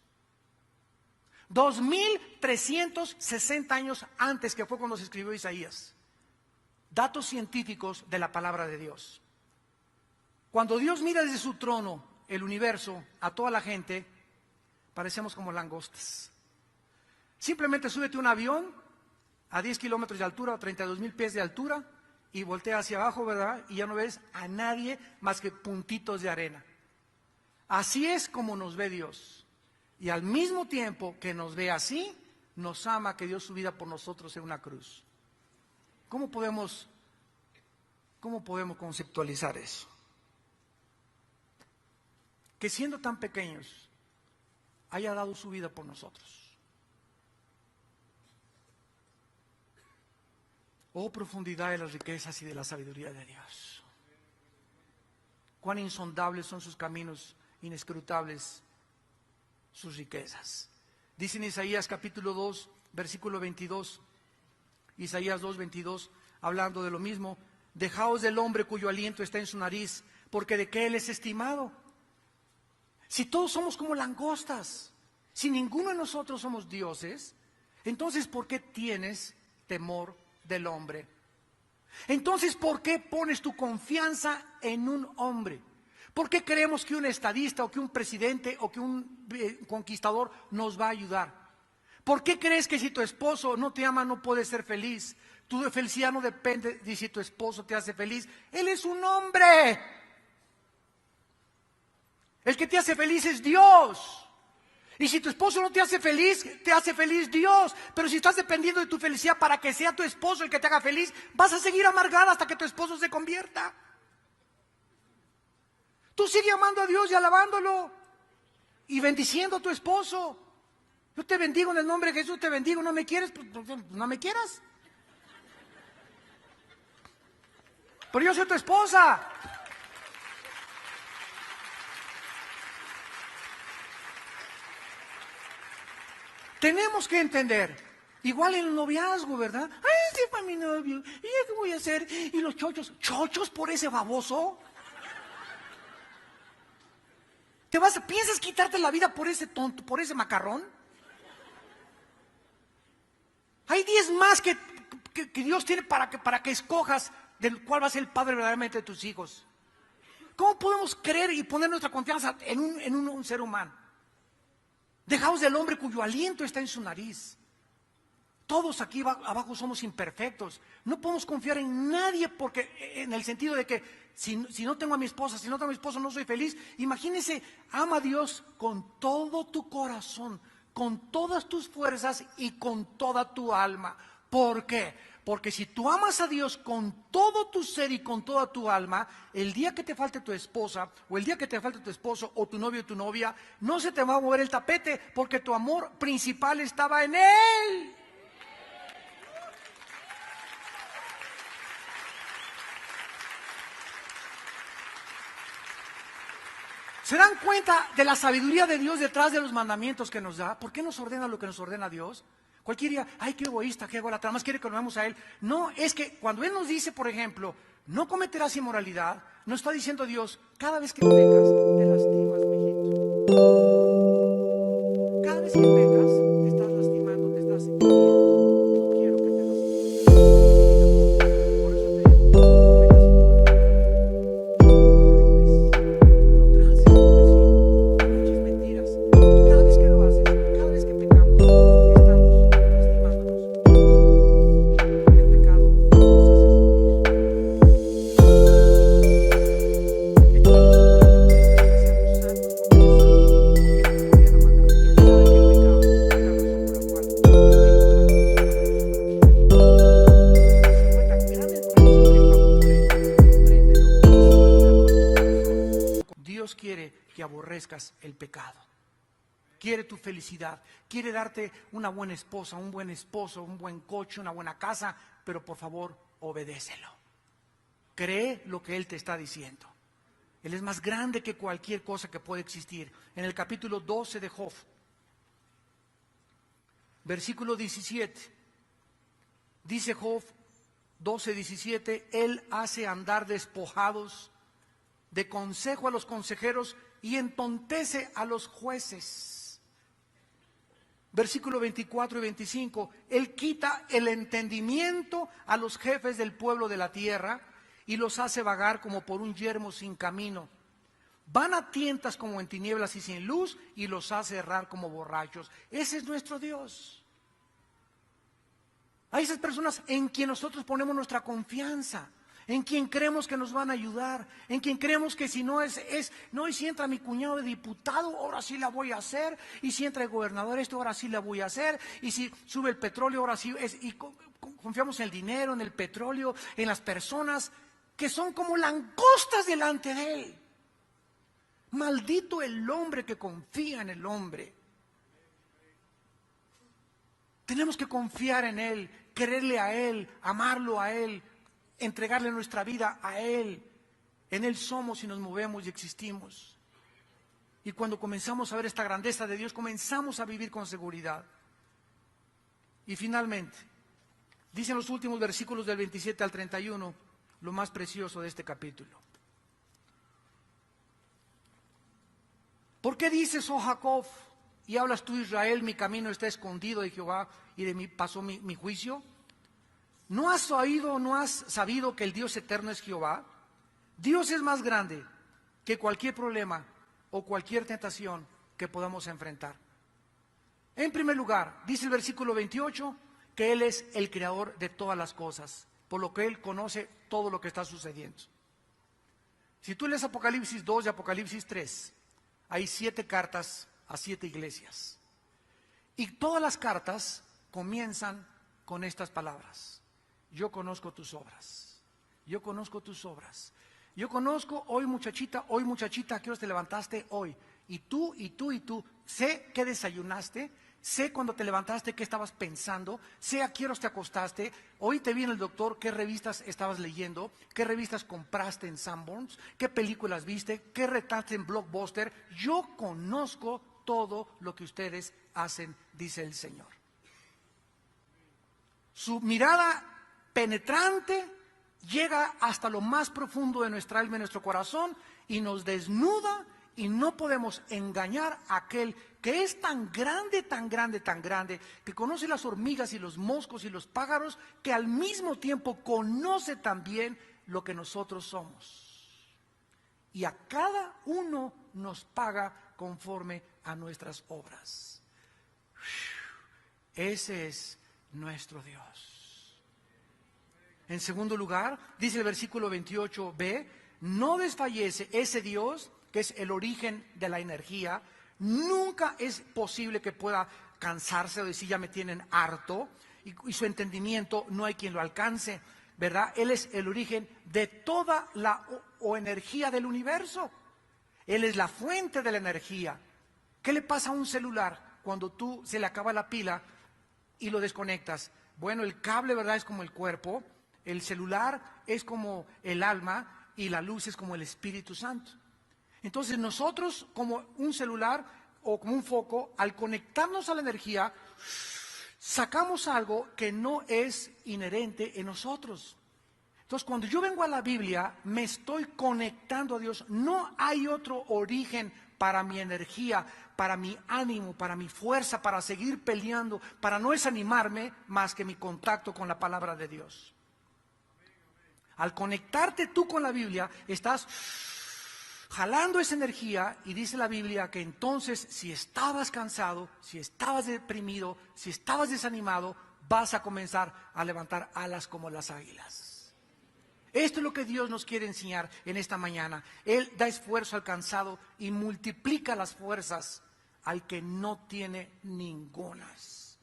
2360 años antes, que fue cuando se escribió Isaías. Datos científicos de la palabra de Dios. Cuando Dios mira desde su trono el universo a toda la gente, parecemos como langostas. Simplemente súbete a un avión a 10 kilómetros de altura o 32,000 pies de altura y voltea hacia abajo, ¿verdad? Y ya no ves a nadie más que puntitos de arena. Así es como nos ve Dios. Y al mismo tiempo que nos ve así, nos ama, que dio su vida por nosotros en una cruz. ¿Cómo podemos conceptualizar eso? Que siendo tan pequeños, haya dado su vida por nosotros. Oh, profundidad de las riquezas y de la sabiduría de Dios. Cuán insondables son sus caminos, inescrutables sus riquezas. Dice en Isaías capítulo 2, versículo 22, Isaías 2:22, hablando de lo mismo: dejaos del hombre cuyo aliento está en su nariz, porque de qué él es estimado. Si todos somos como langostas, si ninguno de nosotros somos dioses, entonces ¿por qué tienes temor del hombre? Entonces ¿por qué pones tu confianza en un hombre? ¿Por qué creemos que un estadista o que un presidente o que un conquistador nos va a ayudar? ¿Por qué crees que si tu esposo no te ama no puedes ser feliz? Tu felicidad no depende de si tu esposo te hace feliz. Él es un hombre. El que te hace feliz es Dios. Y si tu esposo no te hace feliz Dios. Pero si estás dependiendo de tu felicidad para que sea tu esposo el que te haga feliz, vas a seguir amargada hasta que tu esposo se convierta. Tú sigue amando a Dios y alabándolo y bendiciendo a tu esposo. Yo te bendigo en el nombre de Jesús, te bendigo. ¿No me quieres? Pues no me quieras. Pero yo soy tu esposa. Tenemos que entender Igual en el noviazgo, ¿verdad? Ay, este es para mi novio. ¿Y yo qué voy a hacer? Y los chochos, chochos por ese baboso. ¿Piensas quitarte la vida por ese tonto, por ese macarrón? Hay 10 más que Dios tiene para que escojas del cual va a ser el padre verdaderamente de tus hijos. ¿Cómo podemos creer y poner nuestra confianza en un ser humano? Dejaos del hombre cuyo aliento está en su nariz. Todos aquí abajo somos imperfectos. No podemos confiar en nadie porque, en el sentido de que si no tengo a mi esposa, si no tengo a mi esposo no soy feliz. Imagínense, ama a Dios con todo tu corazón, con todas tus fuerzas y con toda tu alma. ¿Por qué? Porque si tú amas a Dios con todo tu ser y con toda tu alma, el día que te falte tu esposa o el día que te falte tu esposo o tu novio o tu novia, no se te va a mover el tapete porque tu amor principal estaba en Él. ¿Se dan cuenta de la sabiduría de Dios detrás de los mandamientos que nos da? ¿Por qué nos ordena lo que nos ordena Dios? Cualquier día, ay, qué egoísta, qué ególatra, más quiere que lo veamos a Él. No, es que cuando Él nos dice, por ejemplo, no cometerás inmoralidad, nos está diciendo Dios, cada vez que pecas, te lastimas, mijito. Cada vez que pecas, te estás lastimando, te estás hiriendo. No quiero que te lastimes. Por eso te digo, no cometas inmoralidad. No robes, no transes con tu vecino, no eches mentiras. Y cada vez que lo haces, cada vez que pecamos, estamos lastimándonos. El pecado nos hace sufrir. Entonces, la Biblia dice que seamos santos como Él es santo, porque Él no podía la maldad. Y Él sabe que el pecado es la razón por la cual su Hijo partió para que nosotros fuéramos libres. ¿Se dan cuenta? Grande el precio que Él pagó por Él. Compréndelo, asimílalo en tu corazón. Dios quiere que aborrezcas el pecado. Quiere tu felicidad, quiere darte una buena esposa, un buen esposo, un buen coche, una buena casa, pero por favor, obedécelo. Cree lo que Él te está diciendo. Él es más grande que cualquier cosa que pueda existir. En el capítulo 12 de Job, versículo 17, dice Job 12:17, Él hace andar despojados de consejo a los consejeros y entontece a los jueces. Versículo 24 y 25, Él quita el entendimiento a los jefes del pueblo de la tierra y los hace vagar como por un yermo sin camino. Van a tientas como en tinieblas y sin luz y los hace errar como borrachos. Ese es nuestro Dios. Hay esas personas en quien nosotros ponemos nuestra confianza, en quien creemos que nos van a ayudar, en quien creemos que si no no, y si entra mi cuñado de diputado, ahora sí la voy a hacer, y si entra el gobernador esto, ahora sí la voy a hacer, y si sube el petróleo, ahora sí, y confiamos en el dinero, en el petróleo, en las personas que son como langostas delante de Él. Maldito el hombre que confía en el hombre. Tenemos que confiar en Él, quererle a Él, amarlo a Él, entregarle nuestra vida a Él. En Él somos y nos movemos y existimos. Y cuando comenzamos a ver esta grandeza de Dios, comenzamos a vivir con seguridad. Y finalmente, dicen los últimos versículos del 27 al 31, lo más precioso de este capítulo. ¿Por qué dices, oh Jacob, y hablas tú, Israel, mi camino está escondido de Jehová y de mí pasó mi juicio? ¿No has oído, no has sabido que el Dios eterno es Jehová? Dios es más grande que cualquier problema o cualquier tentación que podamos enfrentar. En primer lugar, dice el versículo 28, que Él es el creador de todas las cosas, por lo que Él conoce todo lo que está sucediendo. Si tú lees Apocalipsis 2 y Apocalipsis 3, hay 7 cartas a 7 iglesias. Y todas las cartas comienzan con estas palabras. Yo conozco tus obras. Yo conozco tus obras. Yo conozco hoy muchachita, ¿a qué hora te levantaste hoy? Y tú, y tú, y tú. Sé qué desayunaste, sé cuando te levantaste qué estabas pensando, sé a qué horas te acostaste. Hoy te vi en el doctor, qué revistas estabas leyendo, qué revistas compraste en Sanborns, qué películas viste, qué retaste en Blockbuster. Yo conozco todo lo que ustedes hacen, dice el Señor. Su mirada penetrante llega hasta lo más profundo de nuestra alma y nuestro corazón y nos desnuda, y no podemos engañar a aquel que es tan grande, tan grande, tan grande, que conoce las hormigas y los moscos y los pájaros, que al mismo tiempo conoce también lo que nosotros somos. Y a cada uno nos paga conforme a nuestras obras. Ese es nuestro Dios. En segundo lugar, dice el versículo 28b, no desfallece ese Dios, que es el origen de la energía. Nunca es posible que pueda cansarse o decir ya me tienen harto, y su entendimiento no hay quien lo alcance, ¿verdad? Él es el origen de toda la energía del universo. Él es la fuente de la energía. ¿Qué le pasa a un celular cuando tú se le acaba la pila y lo desconectas? Bueno, el cable, ¿verdad?, es como el cuerpo, el celular es como el alma y la luz es como el Espíritu Santo. Entonces nosotros, como un celular o como un foco, al conectarnos a la energía, sacamos algo que no es inherente en nosotros. Entonces cuando yo vengo a la Biblia, me estoy conectando a Dios. No hay otro origen para mi energía, para mi ánimo, para mi fuerza, para seguir peleando, para no desanimarme, más que mi contacto con la palabra de Dios. Al conectarte tú con la Biblia, estás jalando esa energía, y dice la Biblia que entonces, si estabas cansado, si estabas deprimido, si estabas desanimado, vas a comenzar a levantar alas como las águilas. Esto es lo que Dios nos quiere enseñar en esta mañana. Él da esfuerzo al cansado y multiplica las fuerzas al que no tiene ningunas.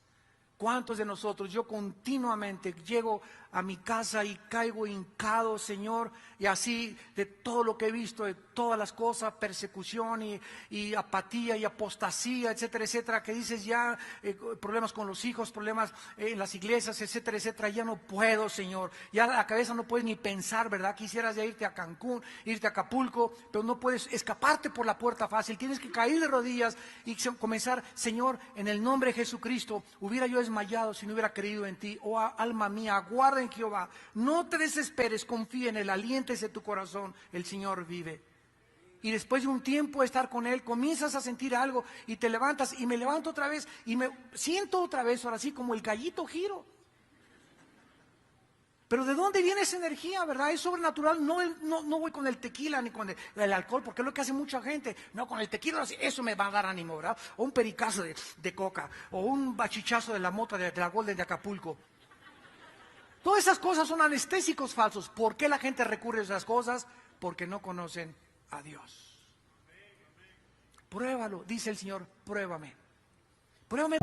¿Cuántos de nosotros, yo continuamente llego a mi casa y caigo hincado, Señor, y así de todo lo que he visto, de todas las cosas, persecución y apatía y apostasía, etcétera, etcétera, que dices ya, problemas con los hijos, problemas en las iglesias, etcétera, etcétera, ya no puedo, Señor, ya la cabeza no puedes ni pensar, ¿verdad? Quisieras ya irte a Cancún, irte a Acapulco, pero no puedes escaparte por la puerta fácil, tienes que caer de rodillas y comenzar, Señor, en el nombre de Jesucristo, hubiera yo desmayado si no hubiera creído en ti. Oh, alma mía, aguarda en Jehová, no te desesperes, confía en él, aliéntese tu corazón, el Señor vive. Y después de un tiempo de estar con él, comienzas a sentir algo y te levantas, y me levanto otra vez y me siento otra vez, ahora sí, como el gallito giro. Pero ¿de dónde viene esa energía, verdad? Es sobrenatural. No voy con el tequila ni con el alcohol, porque es lo que hace mucha gente. No, con el tequila eso me va a dar ánimo, ¿verdad? O un pericazo de coca, o un bachichazo de la mota de la Golden de Acapulco. Todas esas cosas son anestésicos falsos. ¿Por qué la gente recurre a esas cosas? Porque no conocen a Dios. Pruébalo, dice el Señor, pruébame. Pruébame.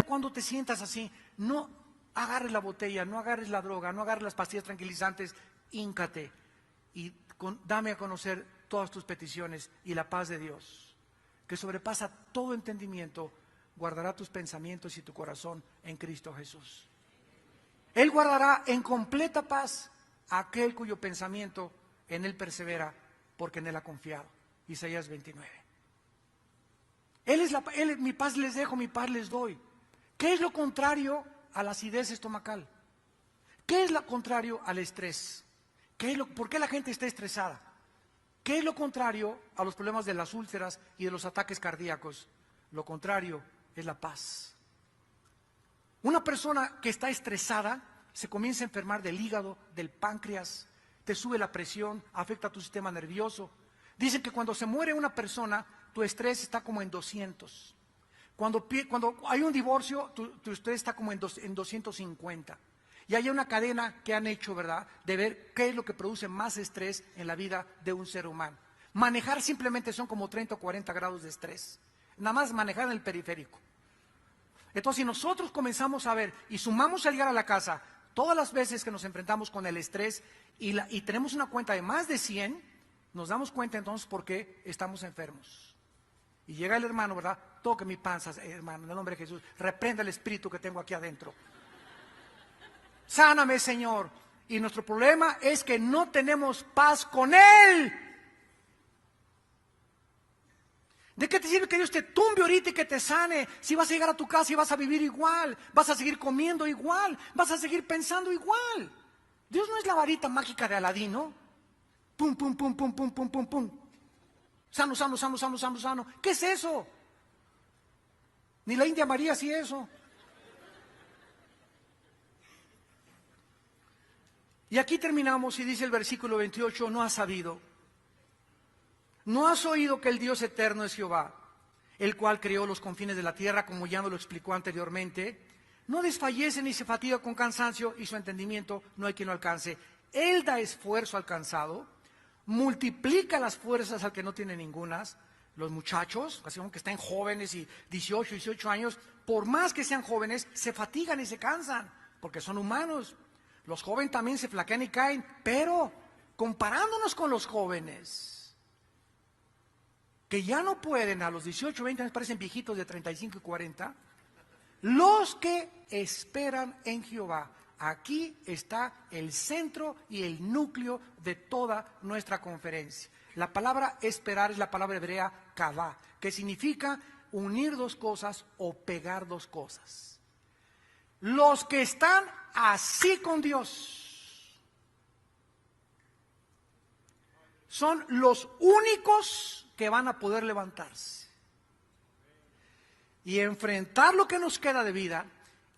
Cuando te sientas así, no agarres la botella, no agarres la droga, no agarres las pastillas tranquilizantes, híncate y dame a conocer todas tus peticiones, y la paz de Dios, que sobrepasa todo entendimiento, guardará tus pensamientos y tu corazón en Cristo Jesús. Él guardará en completa paz a aquel cuyo pensamiento en él persevera, porque en él ha confiado. Isaías 29. Mi paz les dejo, mi paz les doy. ¿Qué es lo contrario a la acidez estomacal? ¿Qué es lo contrario al estrés? ¿Por qué la gente está estresada? ¿Qué es lo contrario a los problemas de las úlceras y de los ataques cardíacos? Lo contrario es la paz. Una persona que está estresada se comienza a enfermar del hígado, del páncreas, te sube la presión, afecta a tu sistema nervioso. Dicen que cuando se muere una persona, tu estrés está como en 200. Cuando hay un divorcio, tu estrés está como en 250. Y hay una cadena que han hecho, ¿verdad?, de ver qué es lo que produce más estrés en la vida de un ser humano. Manejar simplemente son como 30 o 40 grados de estrés. Nada más manejar en el periférico. Entonces, si nosotros comenzamos a ver y sumamos al llegar a la casa todas las veces que nos enfrentamos con el estrés y tenemos una cuenta de más de 100, nos damos cuenta entonces por qué estamos enfermos. Y llega el hermano, ¿verdad? Toque mi panza, hermano, en el nombre de Jesús. Reprenda el espíritu que tengo aquí adentro. Sáname, Señor. Y nuestro problema es que no tenemos paz con Él. ¿De qué te sirve que Dios te tumbe ahorita y que te sane? Si vas a llegar a tu casa y vas a vivir igual, vas a seguir comiendo igual, vas a seguir pensando igual. Dios no es la varita mágica de Aladino. Pum, pum, pum, pum, pum, pum, pum, pum. Sano, sano, sano, sano, sano, sano. ¿Qué es eso? Ni la India María hacía eso. Y aquí terminamos y dice el versículo 28, no has sabido. ¿No has oído que el Dios eterno es Jehová, el cual creó los confines de la tierra, como ya nos lo explicó anteriormente? No desfallece ni se fatiga con cansancio, y su entendimiento no hay quien lo alcance. Él da esfuerzo al cansado, multiplica las fuerzas al que no tiene ningunas. Los muchachos, casi aunque estén jóvenes y 18 años, por más que sean jóvenes, se fatigan y se cansan, porque son humanos. Los jóvenes también se flaquean y caen, pero comparándonos con los jóvenes, que ya no pueden, a los 18, 20 años parecen viejitos de 35 y 40, los que esperan en Jehová. Aquí está el centro y el núcleo de toda nuestra conferencia. La palabra esperar es la palabra hebrea kavá, que significa unir dos cosas o pegar dos cosas. Los que están así con Dios son los únicos que van a poder levantarse y enfrentar lo que nos queda de vida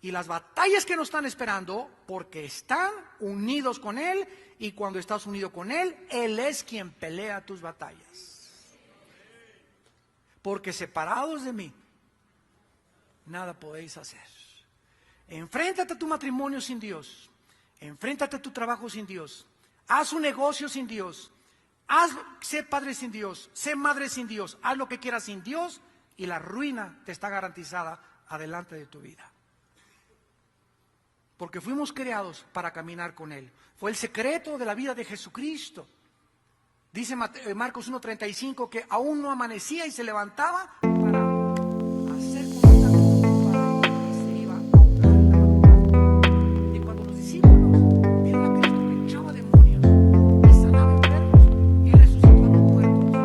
y las batallas que nos están esperando, porque están unidos con Él, y cuando estás unido con Él, Él es quien pelea tus batallas. Porque separados de mí, nada podéis hacer. Enfréntate a tu matrimonio sin Dios, enfréntate a tu trabajo sin Dios, haz un negocio sin Dios, sé padre sin Dios, sé madre sin Dios, haz lo que quieras sin Dios y la ruina te está garantizada adelante de tu vida. Porque fuimos creados para caminar con Él. Fue el secreto de la vida de Jesucristo. Dice Marcos 1:35 que aún no amanecía y se levantaba para hacer contacto con su Padre y se iba a orar la madrugada. Y cuando los discípulos vieron a Cristo que echaba demonios y sanaba enfermos y resucitó a los muertos,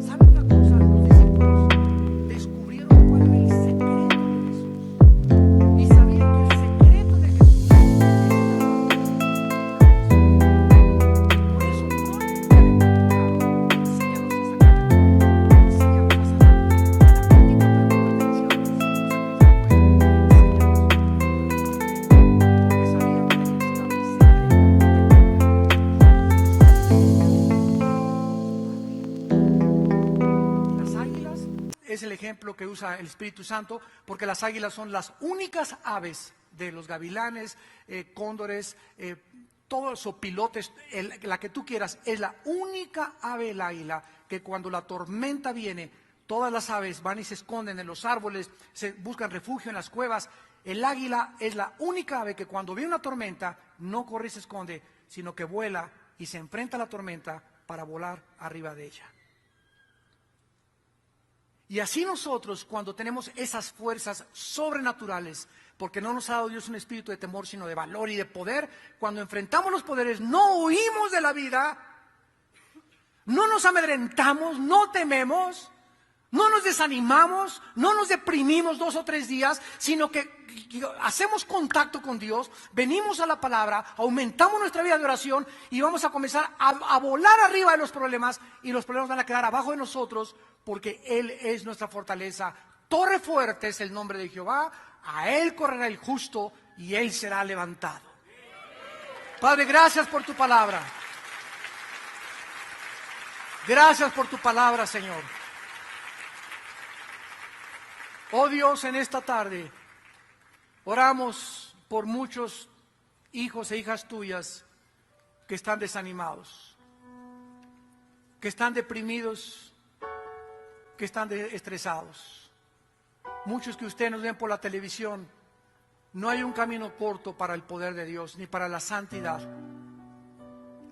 ¿saben una cosa? Los discípulos descubrieron cuál era el secreto de Jesús y sabían que el secreto de Jesús es el ejemplo que usa el Espíritu Santo, porque las águilas son las únicas aves de los gavilanes, cóndores, todos los opilotes, la que tú quieras, es la única ave el águila que cuando la tormenta viene, todas las aves van y se esconden en los árboles, se buscan refugio en las cuevas. El águila es la única ave que cuando ve una tormenta no corre y se esconde, sino que vuela y se enfrenta a la tormenta para volar arriba de ella. Y así nosotros, cuando tenemos esas fuerzas sobrenaturales, porque no nos ha dado Dios un espíritu de temor, sino de valor y de poder, cuando enfrentamos los poderes, no huimos de la vida, no nos amedrentamos, no tememos, no nos desanimamos, no nos deprimimos 2 o 3 días, sino que hacemos contacto con Dios, venimos a la palabra, aumentamos nuestra vida de oración y vamos a comenzar a volar arriba de los problemas, y los problemas van a quedar abajo de nosotros, porque Él es nuestra fortaleza. Torre fuerte es el nombre de Jehová, a Él correrá el justo y Él será levantado. Padre, gracias por tu palabra. Gracias por tu palabra, Señor. Oh Dios, en esta tarde oramos por muchos hijos e hijas tuyas que están desanimados, que están deprimidos, que están estresados. Muchos que ustedes nos ven por la televisión, no hay un camino corto para el poder de Dios, ni para la santidad.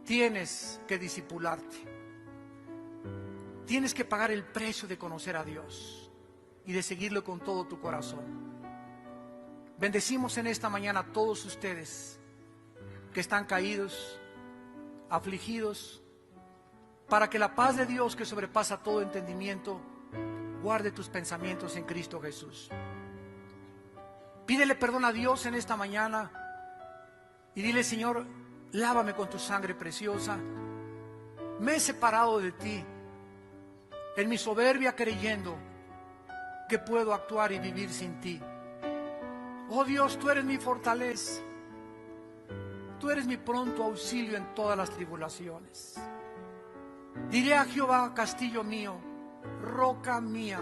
Tienes que discipularte. Tienes que pagar el precio de conocer a Dios y de seguirlo con todo tu corazón. Bendecimos en esta mañana a todos ustedes que están caídos, afligidos, para que la paz de Dios, que sobrepasa todo entendimiento, guarde tus pensamientos en Cristo Jesús. Pídele perdón a Dios en esta mañana y dile: Señor, lávame con tu sangre preciosa. Me he separado de ti en mi soberbia, creyendo que puedo actuar y vivir sin ti. Oh Dios, tú eres mi fortaleza. Tú eres mi pronto auxilio en todas las tribulaciones. Diré a Jehová, castillo mío, roca mía,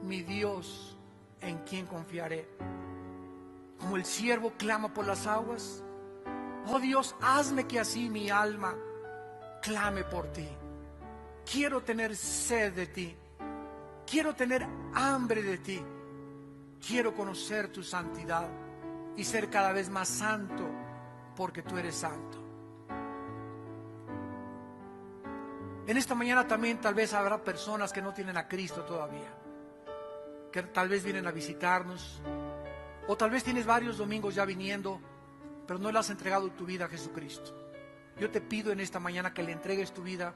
mi Dios, en quien confiaré. Como el siervo clama por las aguas, oh Dios, hazme que así mi alma clame por ti. Quiero tener sed de ti. Quiero tener hambre de ti. Quiero conocer tu santidad y ser cada vez más santo, porque tú eres santo. En esta mañana también tal vez habrá personas que no tienen a Cristo todavía, que tal vez vienen a visitarnos, o tal vez tienes varios domingos ya viniendo, pero no le has entregado tu vida a Jesucristo. Yo te pido en esta mañana que le entregues tu vida,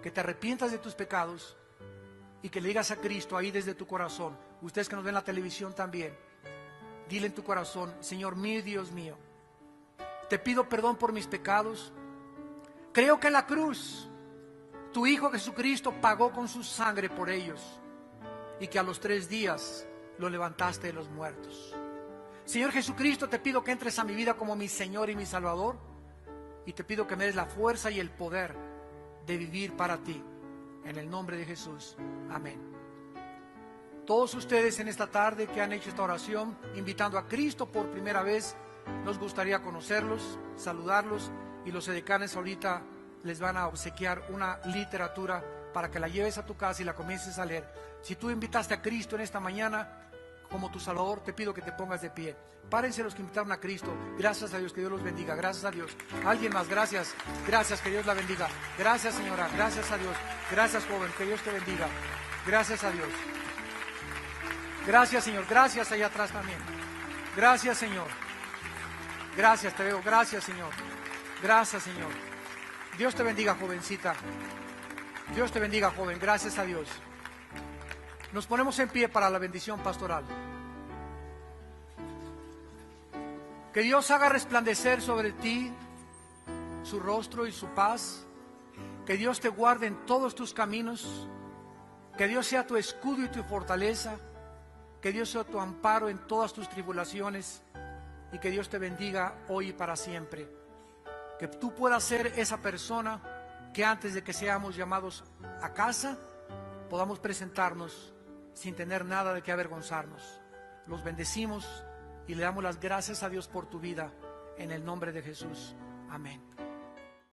que te arrepientas de tus pecados y que le digas a Cristo ahí desde tu corazón. Ustedes que nos ven en la televisión también, dile en tu corazón: Señor mío y Dios mío, te pido perdón por mis pecados. Creo que en la cruz tu Hijo Jesucristo pagó con su sangre por ellos, y que a los 3 días lo levantaste de los muertos. Señor Jesucristo, te pido que entres a mi vida como mi Señor y mi Salvador, y te pido que me des la fuerza y el poder de vivir para ti. En el nombre de Jesús, amén. Todos ustedes en esta tarde que han hecho esta oración, invitando a Cristo por primera vez, nos gustaría conocerlos, saludarlos, y los edecanes ahorita les van a obsequiar una literatura para que la lleves a tu casa y la comiences a leer. Si tú invitaste a Cristo en esta mañana como tu Salvador, te pido que te pongas de pie. Párense los que invitaron a Cristo. Gracias a Dios, que Dios los bendiga. Gracias a Dios. Alguien más, gracias. Gracias, que Dios la bendiga. Gracias, señora. Gracias a Dios. Gracias, joven, que Dios te bendiga. Gracias a Dios. Gracias, Señor. Gracias allá atrás también. Gracias, Señor. Gracias, te veo. Gracias, Señor. Gracias, Señor. Dios te bendiga, jovencita. Dios te bendiga, joven. Gracias a Dios. Nos ponemos en pie para la bendición pastoral. Que Dios haga resplandecer sobre ti su rostro y su paz. Que Dios te guarde en todos tus caminos. Que Dios sea tu escudo y tu fortaleza. Que Dios sea tu amparo en todas tus tribulaciones. Y que Dios te bendiga hoy y para siempre. Que tú puedas ser esa persona que antes de que seamos llamados a casa, podamos presentarnos sin tener nada de qué avergonzarnos. Los bendecimos y le damos las gracias a Dios por tu vida, en el nombre de Jesús. Amén.